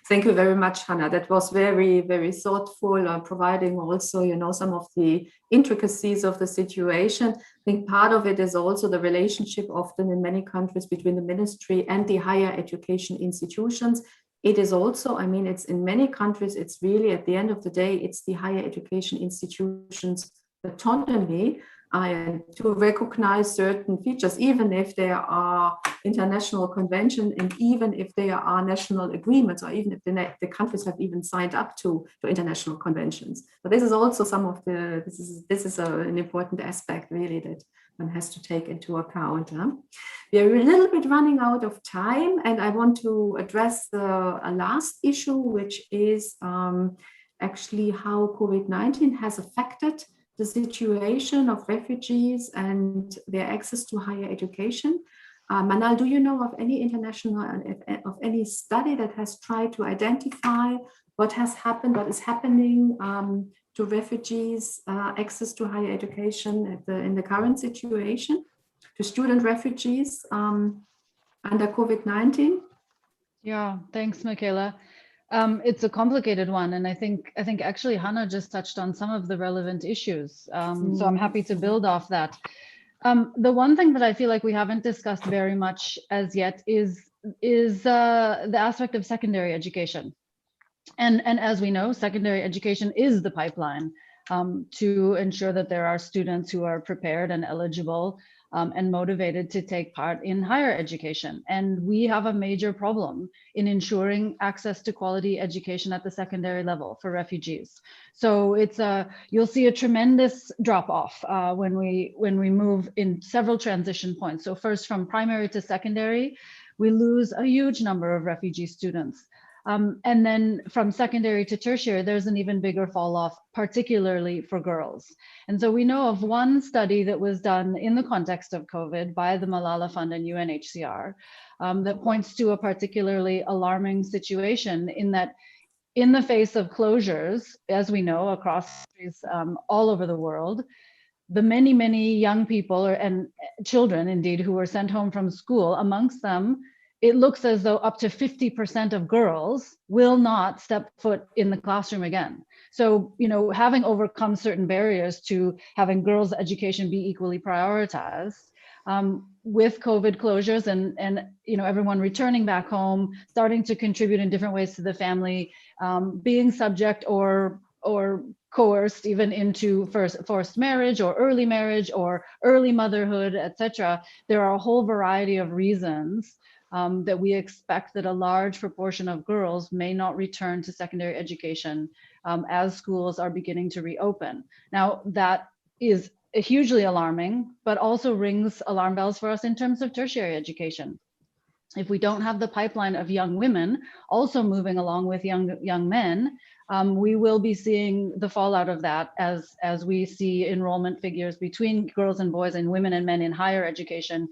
Thank you very much, Hannah. That was very, very thoughtful, providing also, some of the intricacies of the situation. I think part of it is also the relationship often in many countries between the ministry and the higher education institutions. It is also, it's in many countries, it's really at the end of the day, it's the higher education institutions' autonomy and to recognize certain features, even if there are international conventions and even if there are national agreements, or even if the countries have even signed up to international conventions. So this is also some of the, this is an important aspect really that one has to take into account. We are a little bit running out of time, and I want to address a last issue, which is actually how COVID-19 has affected the situation of refugees and their access to higher education. Manal, do you know of any international, of any study that has tried to identify what has happened, what is happening to refugees' access to higher education in the current situation, to student refugees under COVID-19? Yeah, thanks, Michaela. It's a complicated one, and I think actually Hannah just touched on some of the relevant issues. So I'm happy to build off that. The one thing that I feel like we haven't discussed very much as yet is the aspect of secondary education. And as we know, secondary education is the pipeline to ensure that there are students who are prepared and eligible and motivated to take part in higher education. And we have a major problem in ensuring access to quality education at the secondary level for refugees. So you'll see a tremendous drop off when we move in several transition points. So first, from primary to secondary, we lose a huge number of refugee students. And then from secondary to tertiary, there's an even bigger fall off, particularly for girls. And so we know of one study that was done in the context of COVID by the Malala Fund and UNHCR that points to a particularly alarming situation in that in the face of closures, as we know, across countries all over the world, the many, many young people and children indeed who were sent home from school, amongst them, it looks as though up to 50% of girls will not step foot in the classroom again. So, having overcome certain barriers to having girls' education be equally prioritized, with COVID closures and everyone returning back home, starting to contribute in different ways to the family, being subject or coerced even into forced marriage or early motherhood, etc. There are a whole variety of reasons that we expect that a large proportion of girls may not return to secondary education as schools are beginning to reopen. Now, that is hugely alarming, but also rings alarm bells for us in terms of tertiary education. If we don't have the pipeline of young women also moving along with young men, we will be seeing the fallout of that as we see enrollment figures between girls and boys and women and men in higher education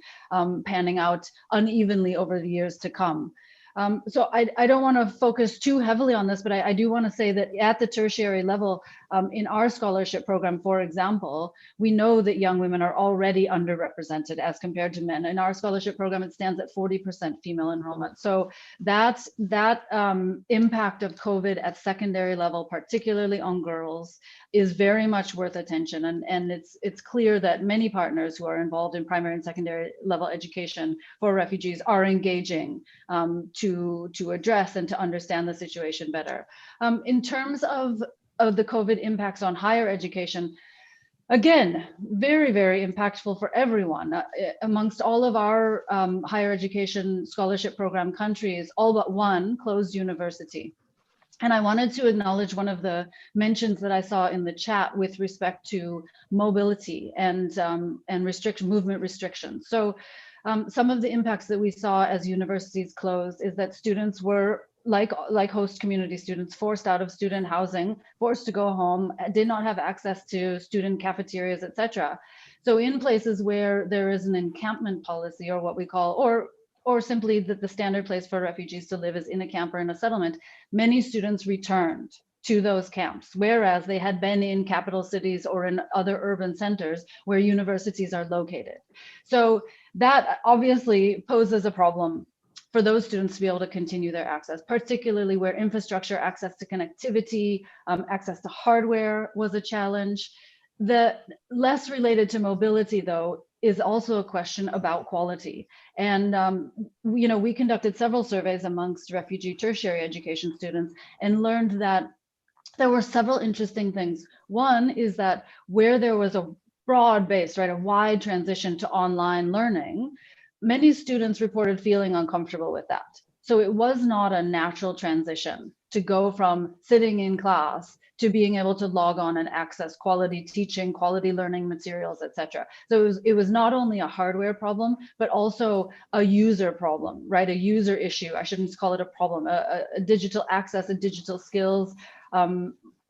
panning out unevenly over the years to come. So I don't want to focus too heavily on this, but I do want to say that at the tertiary level, in our scholarship program, for example, we know that young women are already underrepresented as compared to men. In our scholarship program, it stands at 40% female enrollment. So that impact of COVID at secondary level, particularly on girls, is very much worth attention. And it's clear that many partners who are involved in primary and secondary level education for refugees are engaging to address and to understand the situation better. In terms of the COVID impacts on higher education, again, very, very impactful for everyone. Amongst all of our higher education scholarship program countries, all but one closed university. And I wanted to acknowledge one of the mentions that I saw in the chat with respect to mobility and movement restrictions. So some of the impacts that we saw as universities closed is that students were, like host community students, forced out of student housing, forced to go home, did not have access to student cafeterias, etc. So in places where there is an encampment policy, or what we call, or simply that the standard place for refugees to live is in a camp or in a settlement, many students returned to those camps, whereas they had been in capital cities or in other urban centers where universities are located. So that obviously poses a problem for those students to be able to continue their access, particularly where infrastructure, access to connectivity, access to hardware was a challenge. The less related to mobility, though, is also a question about quality. And we conducted several surveys amongst refugee tertiary education students and learned that there were several interesting things. One is that where there was a broad-based, right, a wide transition to online learning, many students reported feeling uncomfortable with that. So it was not a natural transition to go from sitting in class to being able to log on and access quality teaching, quality learning materials, etc. So it was not only a hardware problem, but also a user problem, right? A user issue. I shouldn't call it a problem, a digital access, a digital skills,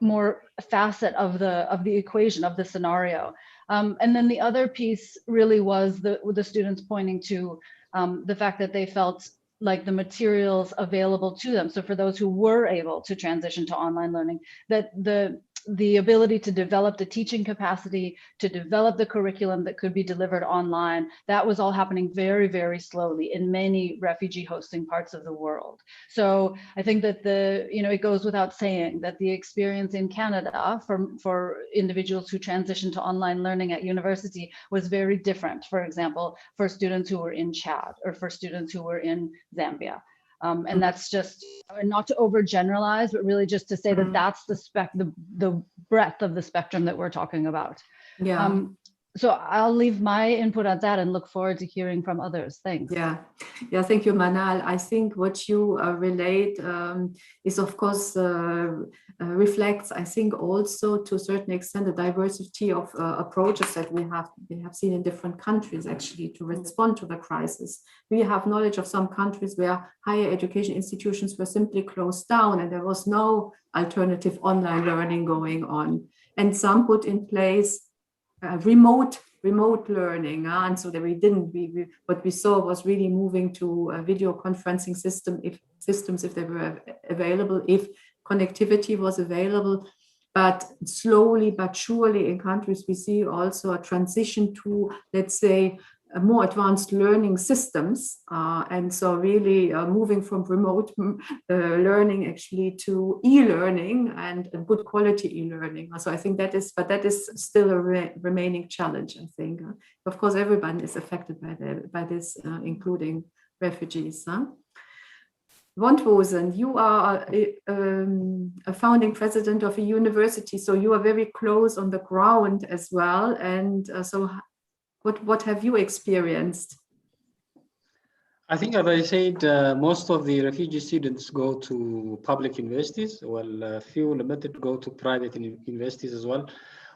more facet of the equation, of the scenario. And then the other piece really was the students pointing to the fact that they felt like the materials available to them. So for those who were able to transition to online learning, that the ability to develop the teaching capacity, to develop the curriculum that could be delivered online, that was all happening very, very slowly in many refugee hosting parts of the world. So I think that it goes without saying that the experience in Canada for individuals who transitioned to online learning at university was very different, for example, for students who were in Chad or for students who were in Zambia. And that's just not to overgeneralize, but really just to say that that's the breadth of the spectrum that we're talking about. Yeah. So I'll leave my input at that and look forward to hearing from others. Thanks. Yeah, thank you, Manal. I think what you relate is, of course, reflects, I think, also to a certain extent the diversity of approaches that we have seen in different countries, actually, to respond to the crisis. We have knowledge of some countries where higher education institutions were simply closed down and there was no alternative online learning going on. And some put in place remote learning, and so that what we saw was really moving to video conferencing systems if they were available, if connectivity was available. But slowly but surely in countries we see also a transition to, let's say, more advanced learning systems, and so really moving from remote learning actually to e-learning and good quality e-learning. So I think that is still a remaining challenge, I think. Of course, everyone is affected by this, including refugees. Wontwosen, you are a founding president of a university, so you are very close on the ground as well. And so what have you experienced? I think, as I said, most of the refugee students go to public universities, while a few limited go to private universities as well.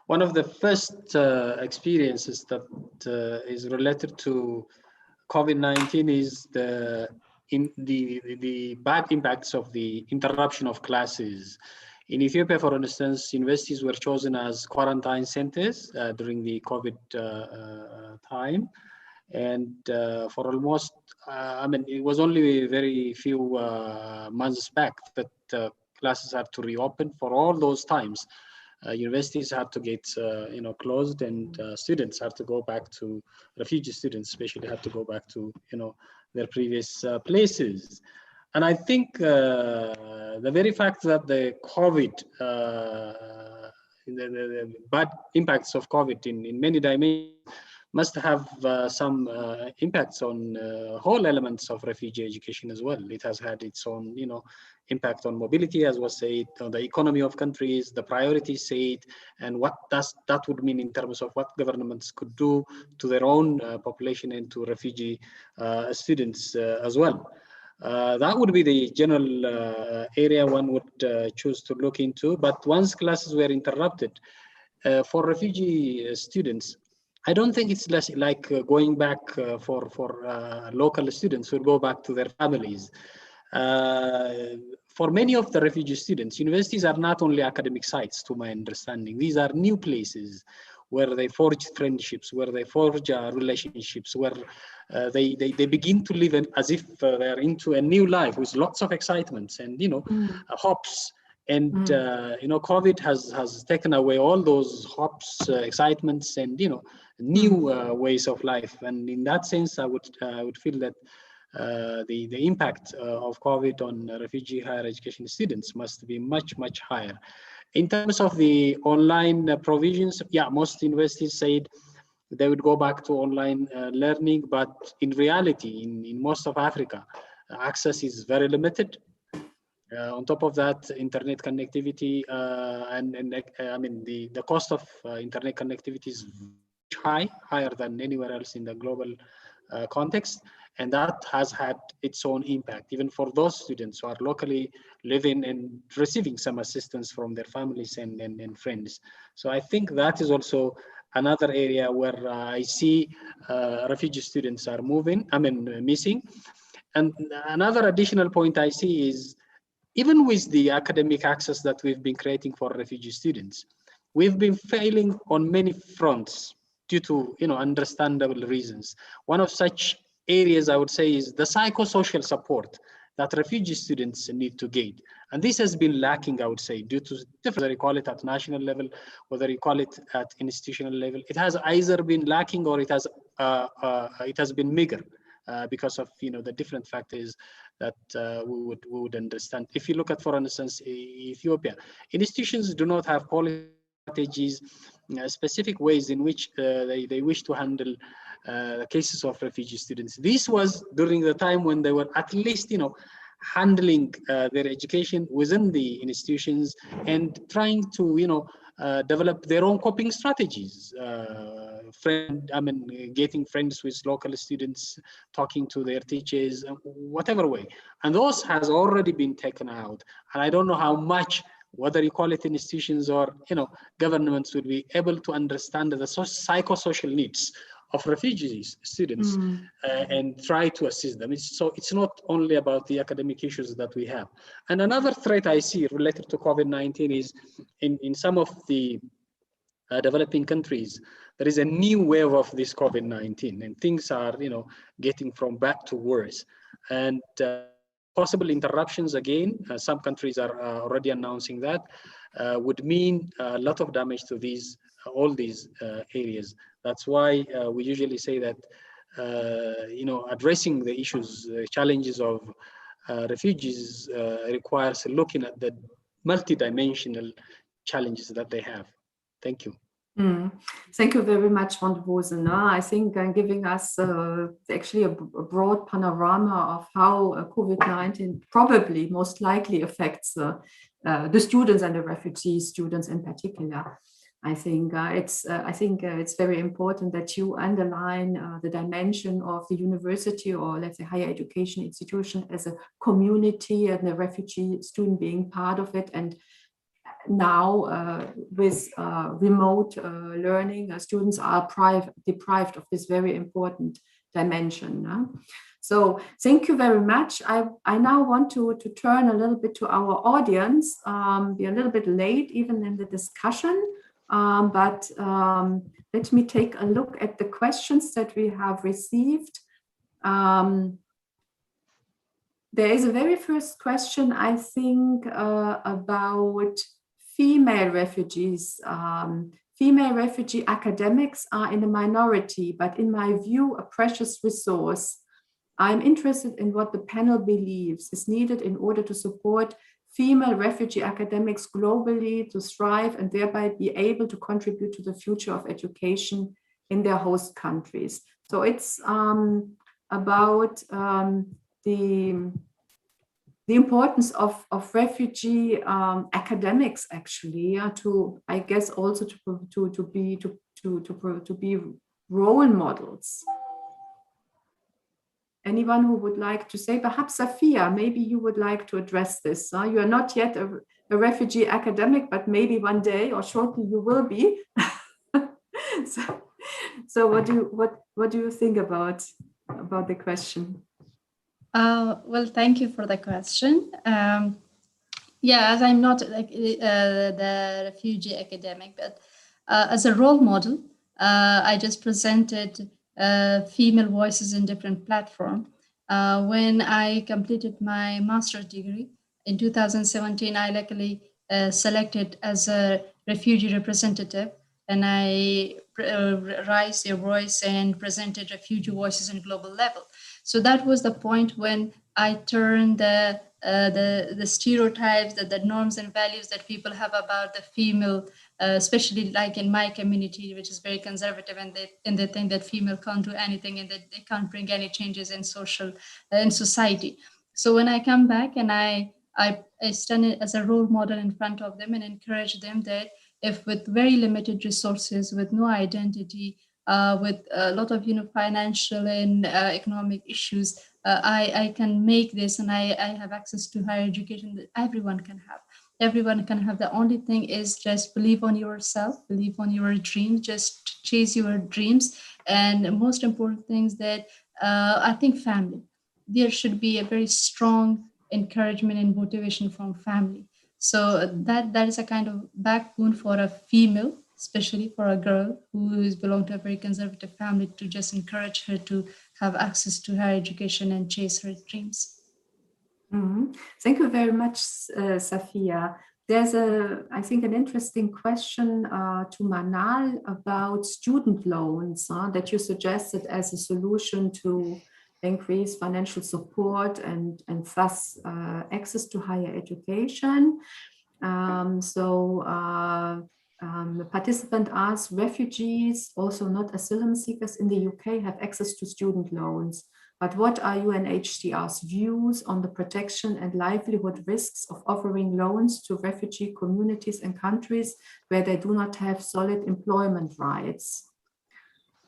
One of the first experiences that is related to COVID-19 is the bad impacts of the interruption of classes. In Ethiopia, for instance, universities were chosen as quarantine centers during the COVID time. And for almost, it was only very few months back that classes had to reopen. For all those times, universities had to get closed, and students had to go back to, refugee students especially had to go back to their previous places. And I think the very fact that the COVID, the bad impacts of COVID in many dimensions must have some impacts on whole elements of refugee education as well. It has had its own, impact on mobility, as was said, on the economy of countries, the priorities said, and what that would mean in terms of what governments could do to their own population and to refugee students as well. That would be the general area one would choose to look into. But once classes were interrupted, for refugee students, I don't think it's less like going back for local students who go back to their families. For many of the refugee students, universities are not only academic sites, to my understanding. These are new places where they forge friendships, where they forge relationships, where they begin to live as if they're into a new life with lots of excitements and hopes. And COVID has taken away all those hopes, excitements, and new ways of life. And in that sense, I would feel that the impact of COVID on refugee higher education students must be much higher. In terms of the online provisions, most universities said they would go back to online learning, but in reality, in most of Africa, access is very limited. On top of that, internet connectivity and the cost of internet connectivity is higher than anywhere else in the global context. And that has had its own impact, even for those students who are locally living and receiving some assistance from their families and friends. So I think that is also another area where I see refugee students are missing. And another additional point I see is, even with the academic access that we've been creating for refugee students, we've been failing on many fronts due to understandable reasons. One of such areas I would say is the psychosocial support that refugee students need to gain. And this has been lacking, I would say, due to different, whether you call it at national level, whether you call it at institutional level. It has either been lacking or it has been meager because of the different factors that we would understand. If you look at, for instance, Ethiopia, institutions do not have policy strategies, specific ways in which they wish to handle cases of refugee students. This was during the time when they were at least, handling their education within the institutions and trying to, develop their own coping strategies. Getting friends with local students, talking to their teachers, whatever way. And those has already been taken out. And I don't know how much, whether you call it institutions or governments, would be able to understand the psychosocial needs of refugees students and try to assist them. It's not only about the academic issues that we have. And another threat I see related to COVID-19 is in some of the developing countries, there is a new wave of this COVID-19, and things are getting from bad to worse. And possible interruptions again, some countries are already announcing that, would mean a lot of damage to all these areas. That's why we usually say that addressing the issues, challenges of refugees requires looking at the multidimensional challenges that they have. Thank you. Thank you very much, Van Rosen. I think giving us actually a broad panorama of how COVID-19 probably most likely affects the students and the refugee students in particular. I think it's very important that you underline the dimension of the university, or let's say higher education institution, as a community, and the refugee student being part of it. And now with remote learning, students are deprived of this very important dimension. So thank you very much. I now want to turn a little bit to our audience. We're a little bit late even in the discussion, but let me take a look at the questions that we have received. There is a very first question, I think, about female refugees. Female refugee academics are in a minority, but in my view, a precious resource. I'm interested in what the panel believes is needed in order to support female refugee academics globally to thrive and thereby be able to contribute to the future of education in their host countries. So it's about the importance of refugee academics, actually, to, I guess, also to be role models. Anyone who would like to say? Perhaps Safia, maybe you would like to address this. You are not yet a refugee academic, but maybe one day or shortly you will be. So what do you think about the question? Well, thank you for the question. Yeah, as I'm not the refugee academic, but as a role model, I just presented female voices in different platforms. When I completed my master's degree in 2017, I luckily selected as a refugee representative, and I raised their voice and presented refugee voices in global level. So that was the point when I turned the stereotypes, the norms and values that people have about the female, especially like in my community, which is very conservative, and they think that female can't do anything and that they can't bring any changes in society. So when I come back and I stand as a role model in front of them and encourage them that if with very limited resources, with no identity, with a lot of financial and economic issues, I can make this, and I have access to higher education that everyone can have. Everyone can have. The only thing is just believe on yourself, believe on your dreams, just chase your dreams. And the most important things that I think family. There should be a very strong encouragement and motivation from family. So that is a kind of backbone for a female, especially for a girl who is belong to a very conservative family, to just encourage her to have access to higher education and chase her dreams. Mm-hmm. Thank you very much, Safia. There's I think, an interesting question to Manal about student loans that you suggested as a solution to increase financial support and thus access to higher education. The participant asks, refugees, also not asylum seekers in the UK, have access to student loans. But what are UNHCR's views on the protection and livelihood risks of offering loans to refugee communities and countries where they do not have solid employment rights?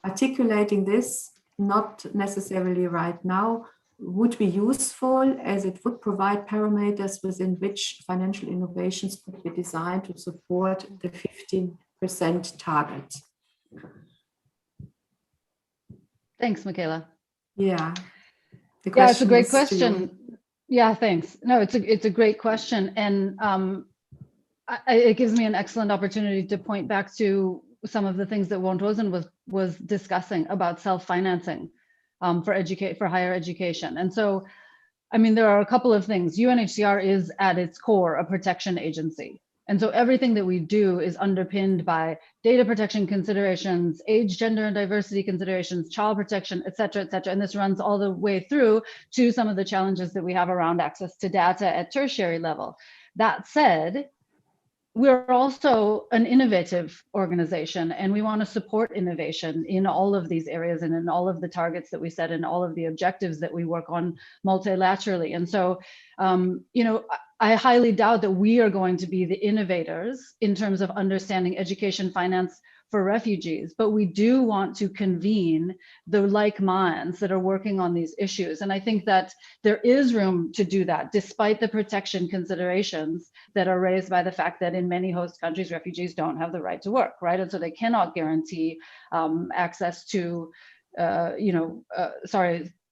Articulating this, not necessarily right now, would be useful, as it would provide parameters within which financial innovations could be designed to support the 15% target. Thanks, Michaela. Yeah. Yeah, it's a great question. Yeah, thanks. No, it's a great question, and it gives me an excellent opportunity to point back to some of the things that Juan Rosen was discussing about self-financing for higher education. And so, I mean, there are a couple of things. UNHCR is at its core a protection agency. And so everything that we do is underpinned by data protection considerations, age, gender, and diversity considerations, child protection, et cetera, et cetera. And this runs all the way through to some of the challenges that we have around access to data at tertiary level. That said, we're also an innovative organization, and we want to support innovation in all of these areas and in all of the targets that we set and all of the objectives that we work on multilaterally. And so, I highly doubt that we are going to be the innovators in terms of understanding education finance for refugees, but we do want to convene the like minds that are working on these issues. And I think that there is room to do that, despite the protection considerations that are raised by the fact that in many host countries, refugees don't have the right to work, right? And so they cannot guarantee access to,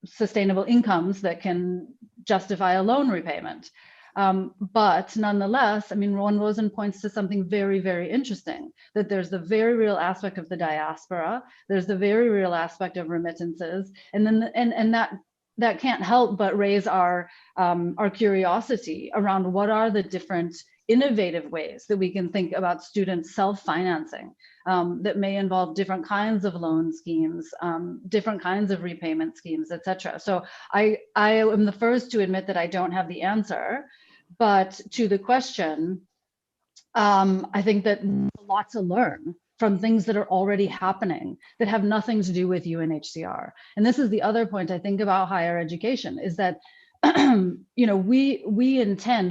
sustainable incomes that can justify a loan repayment. But nonetheless, I mean, Juan Rosen points to something very, very interesting, that there's the very real aspect of the diaspora, there's the very real aspect of remittances, and then and that can't help but raise our curiosity around what are the different innovative ways that we can think about students self-financing that may involve different kinds of loan schemes, different kinds of repayment schemes, et cetera. So I am the first to admit that I don't have the answer, but to the question, I think that a lot to learn from things that are already happening that have nothing to do with UNHCR. And this is the other point I think about higher education, is that we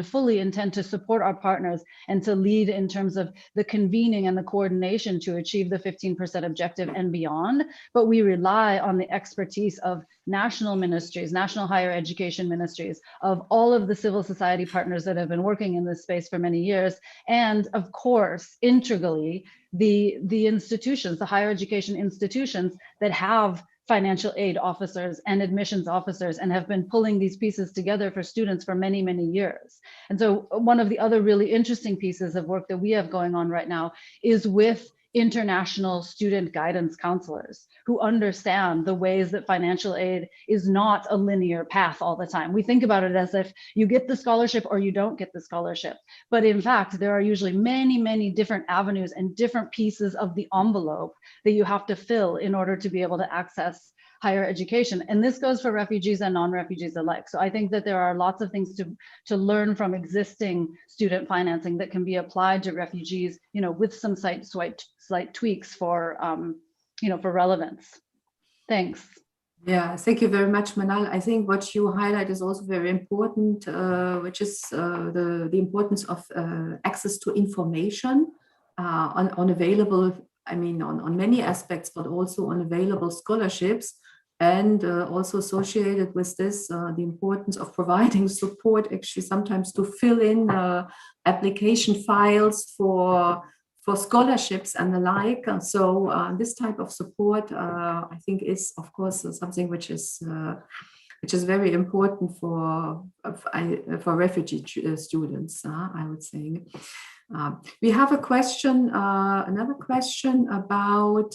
fully intend to support our partners and to lead in terms of the convening and the coordination to achieve the 15% objective and beyond, but we rely on the expertise of national ministries, national higher education ministries, of all of the civil society partners that have been working in this space for many years, and of course, integrally, the institutions, the higher education institutions that have financial aid officers and admissions officers and have been pulling these pieces together for students for many, many years. And so one of the other really interesting pieces of work that we have going on right now is with international student guidance counselors who understand the ways that financial aid is not a linear path all the time. We think about it as if you get the scholarship or you don't get the scholarship. But in fact, there are usually many, many different avenues and different pieces of the envelope that you have to fill in order to be able to access higher education. And this goes for refugees and non-refugees alike. So I think that there are lots of things to learn from existing student financing that can be applied to refugees, with some slight tweaks for, for relevance. Thanks. Yeah, thank you very much, Manal. I think what you highlight is also very important, which is the importance of access to information on available I mean, on many aspects, but also on available scholarships. And also associated with this, the importance of providing support actually sometimes to fill in application files for scholarships and the like. So this type of support, I think, is of course something which is very important for refugee students, I would say. We have a question, another question about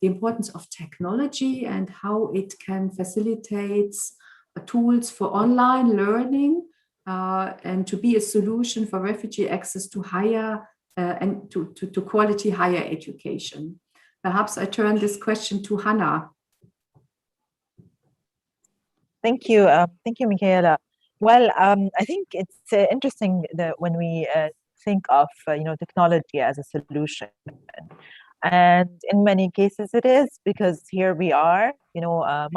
the importance of technology and how it can facilitate tools for online learning and to be a solution for refugee access to higher and to quality higher education. Perhaps I turn this question to Hannah. Thank you, Michaela. Well, I think it's interesting that when we think of technology as a solution, and in many cases it is, because here we are,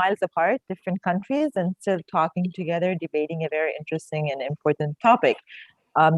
miles apart, different countries, and still talking together, debating a very interesting and important topic,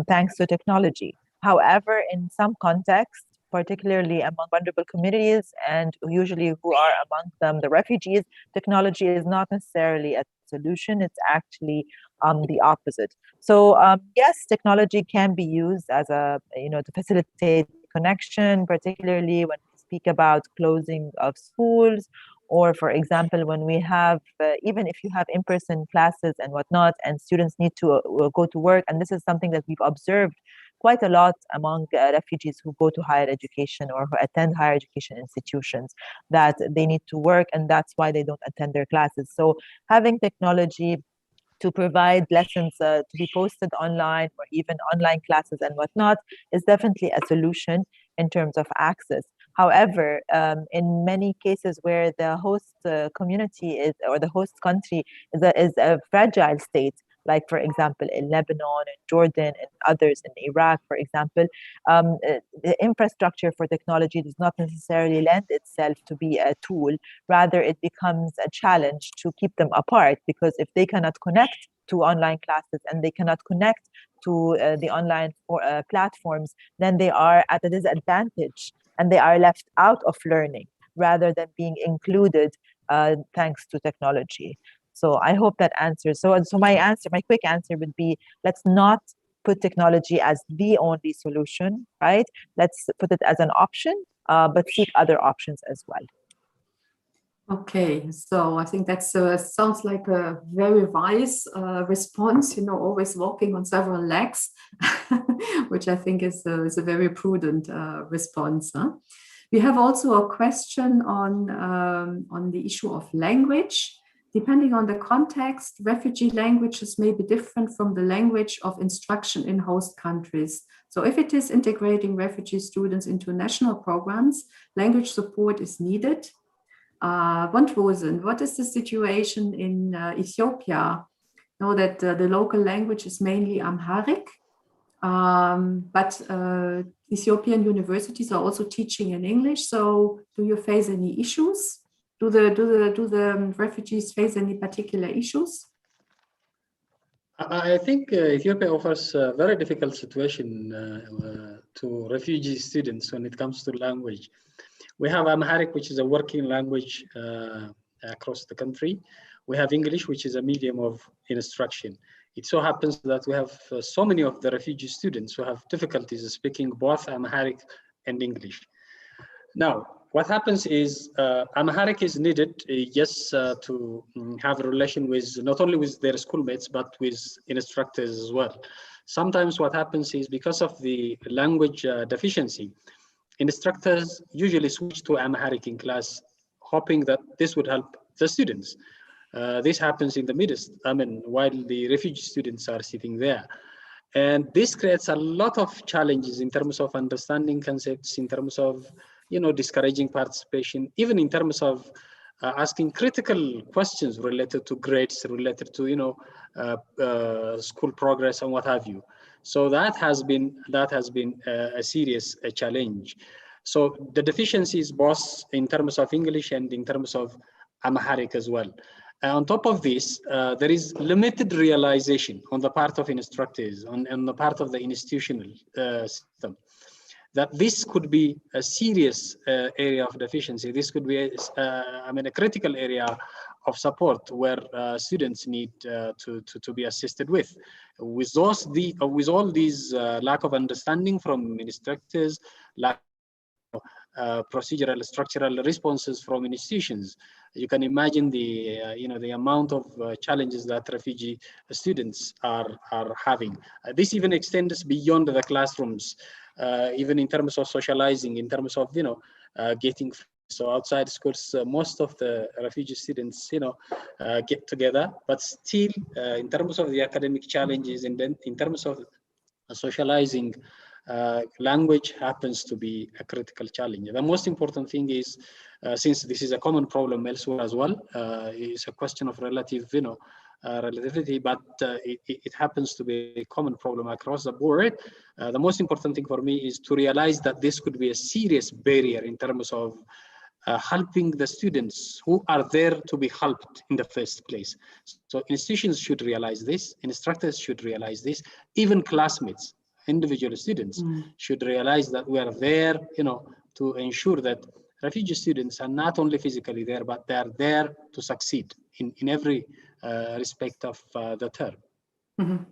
thanks to technology. However, in some contexts, particularly among vulnerable communities, and usually who are among them the refugees, technology is not necessarily a solution. It's actually the opposite. So yes, technology can be used as a to facilitate connection, particularly when we speak about closing of schools, or for example, when we have even if you have in-person classes and whatnot, and students need to go to work, and this is something that we've observed quite a lot among refugees who go to higher education or who attend higher education institutions, that they need to work, and that's why they don't attend their classes. So having technology to provide lessons to be posted online, or even online classes and whatnot, is definitely a solution in terms of access. However, in many cases where the host community is, or the host country is a fragile state, like for example in Lebanon and Jordan and others, in Iraq, for example, the infrastructure for technology does not necessarily lend itself to be a tool. Rather, it becomes a challenge to keep them apart, because if they cannot connect to online classes and they cannot connect to the online platforms, then they are at a disadvantage and they are left out of learning rather than being included thanks to technology. So I hope that answers. So my quick answer would be, let's not put technology as the only solution, right? Let's put it as an option, but seek other options as well. Okay, so I think that sounds like a very wise response, always walking on several legs, which I think is a very prudent response. Huh? We have also a question on the issue of language. Depending on the context, refugee languages may be different from the language of instruction in host countries. So if it is integrating refugee students into national programs, language support is needed. Wondrosen, what is the situation in Ethiopia? Know that the local language is mainly Amharic, but Ethiopian universities are also teaching in English. So do you face any issues? Do the refugees face any particular issues? I think Ethiopia offers a very difficult situation to refugee students when it comes to language. We have Amharic, which is a working language across the country. We have English, which is a medium of instruction. It so happens that we have so many of the refugee students who have difficulties speaking both Amharic and English. Now, what happens is Amharic is needed, yes, to have a relation with not only with their schoolmates, but with instructors as well. Sometimes what happens is, because of the language deficiency, instructors usually switch to Amharic in class, hoping that this would help the students. This happens in the midst, while the refugee students are sitting there. And this creates a lot of challenges in terms of understanding concepts, in terms of discouraging participation, even in terms of asking critical questions related to grades, related to school progress and what have you. So that has been a serious challenge. So the deficiencies both in terms of English and in terms of Amharic as well. On top of this, there is limited realization on the part of instructors, on the part of the institutional system, that this could be a serious area of deficiency. This could be, a critical area of support where students need to be assisted with. With all these lack of understanding from instructors, lack procedural structural responses from institutions, you can imagine the amount of challenges that refugee students are having. This even extends beyond the classrooms, even in terms of socializing, in terms of getting. So outside schools, most of the refugee students, get together, but still, in terms of the academic challenges and then in terms of socializing, language happens to be a critical challenge. The most important thing is, since this is a common problem elsewhere as well, it's a question of relativity, but it happens to be a common problem across the board. The most important thing for me is to realize that this could be a serious barrier in terms of helping the students who are there to be helped in the first place. So institutions should realize this, instructors should realize this, even classmates, individual students should realize that we are there, to ensure that refugee students are not only physically there, but they are there to succeed in every respect of the term. Mm-hmm.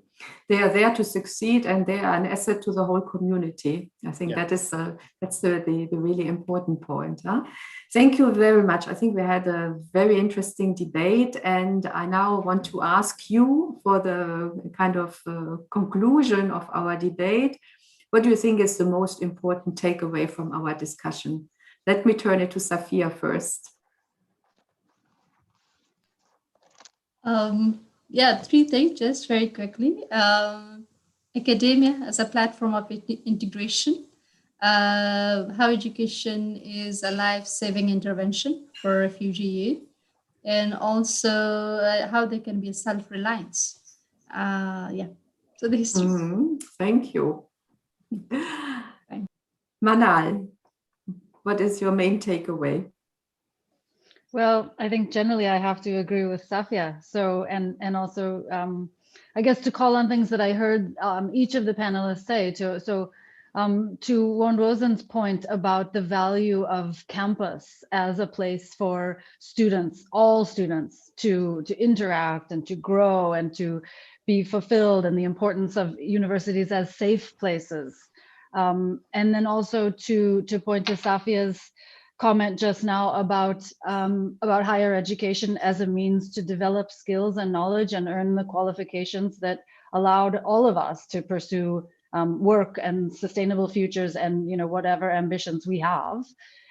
They are there to succeed, and they are an asset to the whole community. I think that's the really important point. Huh? Thank you very much. I think we had a very interesting debate, and I now want to ask you for the kind of conclusion of our debate. What do you think is the most important takeaway from our discussion? Let me turn it to Safia first. Yeah, three things, just very quickly. Academia as a platform of integration, how education is a life-saving intervention for refugee youth, and also how they can be a self-reliance. So these three. Thank you. Manal, what is your main takeaway? Well, I think generally I have to agree with Safia. So, and also, I guess to call on things that I heard each of the panelists say. To Juan Rosen's point about the value of campus as a place for students, all students, to interact and to grow and to be fulfilled, and the importance of universities as safe places. And then also to point to Safia's comment just now about higher education as a means to develop skills and knowledge and earn the qualifications that allowed all of us to pursue work and sustainable futures and whatever ambitions we have.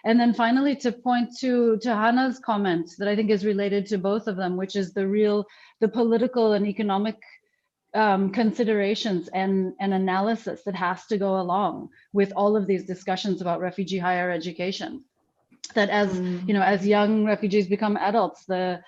And then finally, to point to Hannah's comment that I think is related to both of them, which is the political and economic considerations and analysis that has to go along with all of these discussions about refugee higher education. That as young refugees become adults, the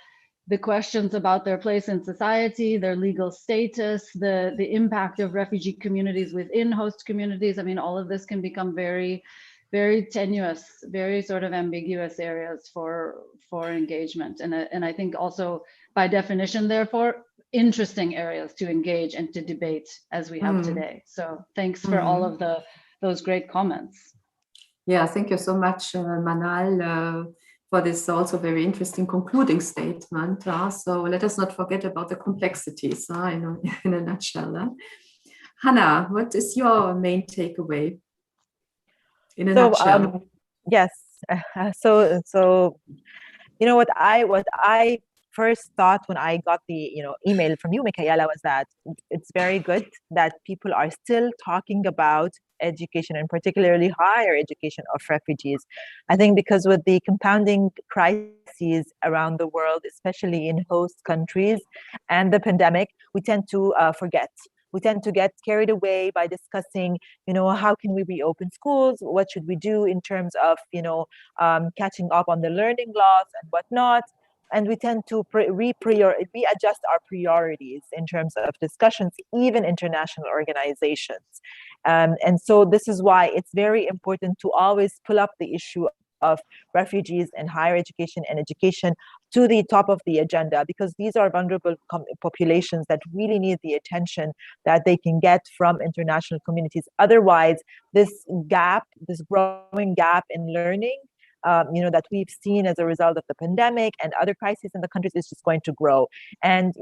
questions about their place in society, their legal status, the impact of refugee communities within host communities, I mean, all of this can become very, very tenuous, very sort of ambiguous areas for engagement. And I think also by definition, therefore, interesting areas to engage and to debate as we have today. So thanks for all of those great comments. Yeah, thank you so much, Manal, for this also very interesting concluding statement. So let us not forget about the complexities in a nutshell. Hannah, what is your main takeaway in a nutshell? Yes. So what I first thought when I got the email from you, Michaela, was that it's very good that people are still talking about education, and particularly higher education of refugees. I think because with the compounding crises around the world, especially in host countries, and the pandemic, we tend to forget. We tend to get carried away by discussing, how can we reopen schools? What should we do in terms of, catching up on the learning loss and whatnot? And we tend to readjust our priorities in terms of discussions, even international organizations. And so this is why it's very important to always pull up the issue of refugees and higher education and education to the top of the agenda, because these are vulnerable populations that really need the attention that they can get from international communities. Otherwise, this gap, this growing gap in learning, that we've seen as a result of the pandemic and other crises in the countries is just going to grow. And,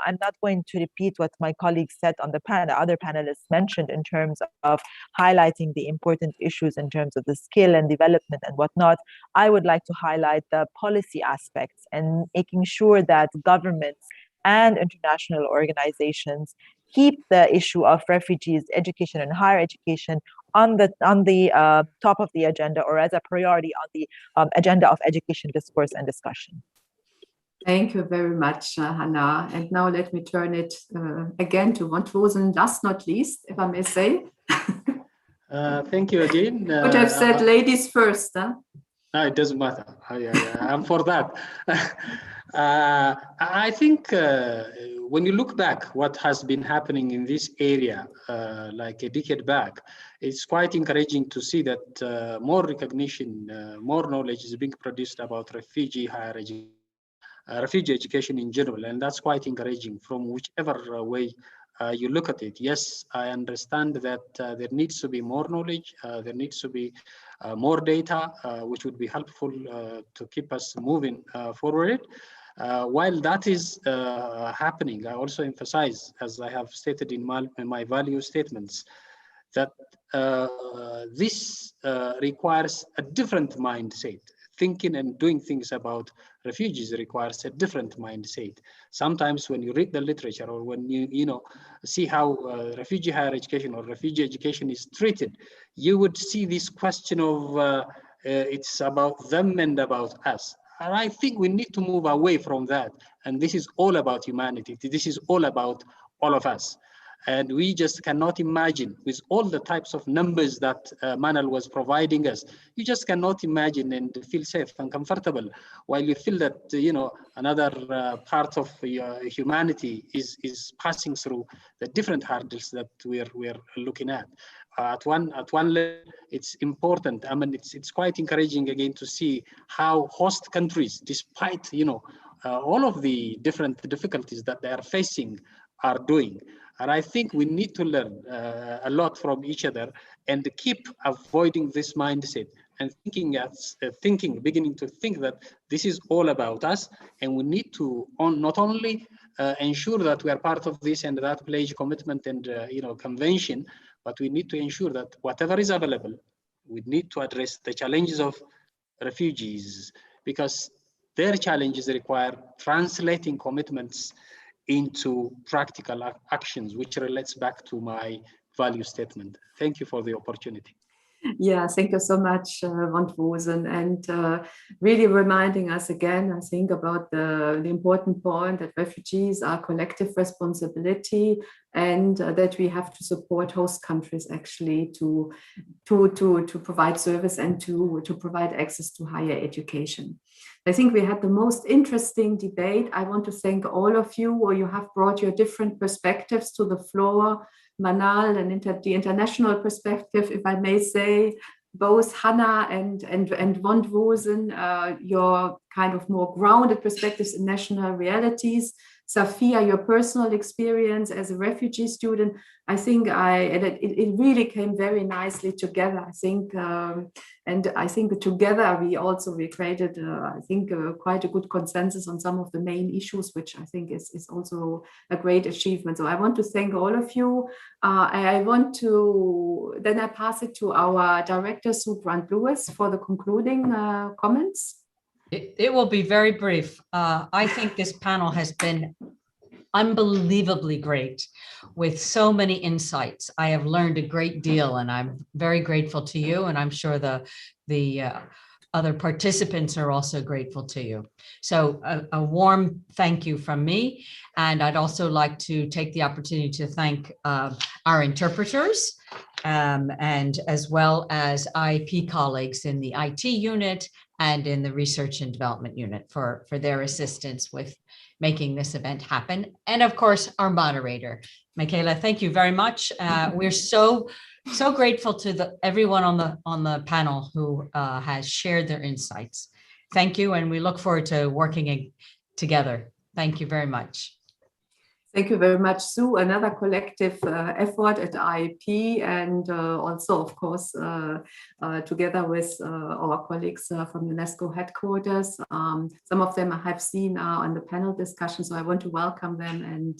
I'm not going to repeat what my colleagues said on the panel, other panelists mentioned in terms of highlighting the important issues in terms of the skill and development and whatnot. I would like to highlight the policy aspects and making sure that governments and international organizations keep the issue of refugees, education and higher education on the top of the agenda, or as a priority on the agenda of education discourse and discussion. Thank you very much, Hannah. And now let me turn it again to Wontwosen, last not least, if I may say. Thank you, Jean. Could have said ladies first, huh? No, it doesn't matter. I'm for that. I think when you look back what has been happening in this area like a decade back, it's quite encouraging to see that more recognition, more knowledge is being produced about refugee education in general, and that's quite encouraging from whichever way you look at it. Yes, I understand that there needs to be more knowledge, there needs to be more data, which would be helpful to keep us moving forward. While that is happening, I also emphasize, as I have stated in my value statements, that this requires a different mindset. Thinking and doing things about refugees requires a different mindset. Sometimes when you read the literature, or when you see how refugee higher education or refugee education is treated, you would see this question of it's about them and about us. And I think we need to move away from that. And this is all about humanity. This is all about all of us. And we just cannot imagine, with all the types of numbers that Manal was providing us, you just cannot imagine and feel safe and comfortable while you feel that, another part of humanity is passing through the different hurdles that we're looking at. At one level, it's important. I mean, it's quite encouraging again to see how host countries, despite, all of the different difficulties that they are facing, are doing. And I think we need to learn a lot from each other and keep avoiding this mindset and beginning to think that this is all about us, and we need to not only ensure that we are part of this and that pledge commitment and convention, but we need to ensure that whatever is available, we need to address the challenges of refugees, because their challenges require translating commitments into practical actions, which relates back to my value statement. Thank you for the opportunity. Yeah, thank you so much, Wontwosen, and really reminding us again, I think, about the important point that refugees are collective responsibility, and that we have to support host countries actually to provide service and to provide access to higher education. I think we had the most interesting debate. I want to thank all of you, or you have brought your different perspectives to the floor. Manal and the international perspective, if I may say, both Hannah and Wontwosen, your kind of more grounded perspectives in national realities. Safia, your personal experience as a refugee student. I think it really came very nicely together, I think. And I think together we created, I think, quite a good consensus on some of the main issues, which I think is also a great achievement. So I want to thank all of you. Then I pass it to our director, Sue Grant-Lewis, for the concluding comments. It will be very brief. I think this panel has been unbelievably great with so many insights. I have learned a great deal, and I'm very grateful to you, and I'm sure the other participants are also grateful to you. So a warm thank you from me. And I'd also like to take the opportunity to thank our interpreters, and as well as IP colleagues in the IT unit and in the Research and Development Unit for their assistance with making this event happen. And of course, our moderator, Michaela, thank you very much. We're so grateful to everyone on the panel who has shared their insights. Thank you, and we look forward to working together. Thank you very much. Thank you very much, Sue. Another collective effort at IAP, and also, of course, together with our colleagues from UNESCO headquarters. Some of them I have seen on the panel discussion, so I want to welcome them and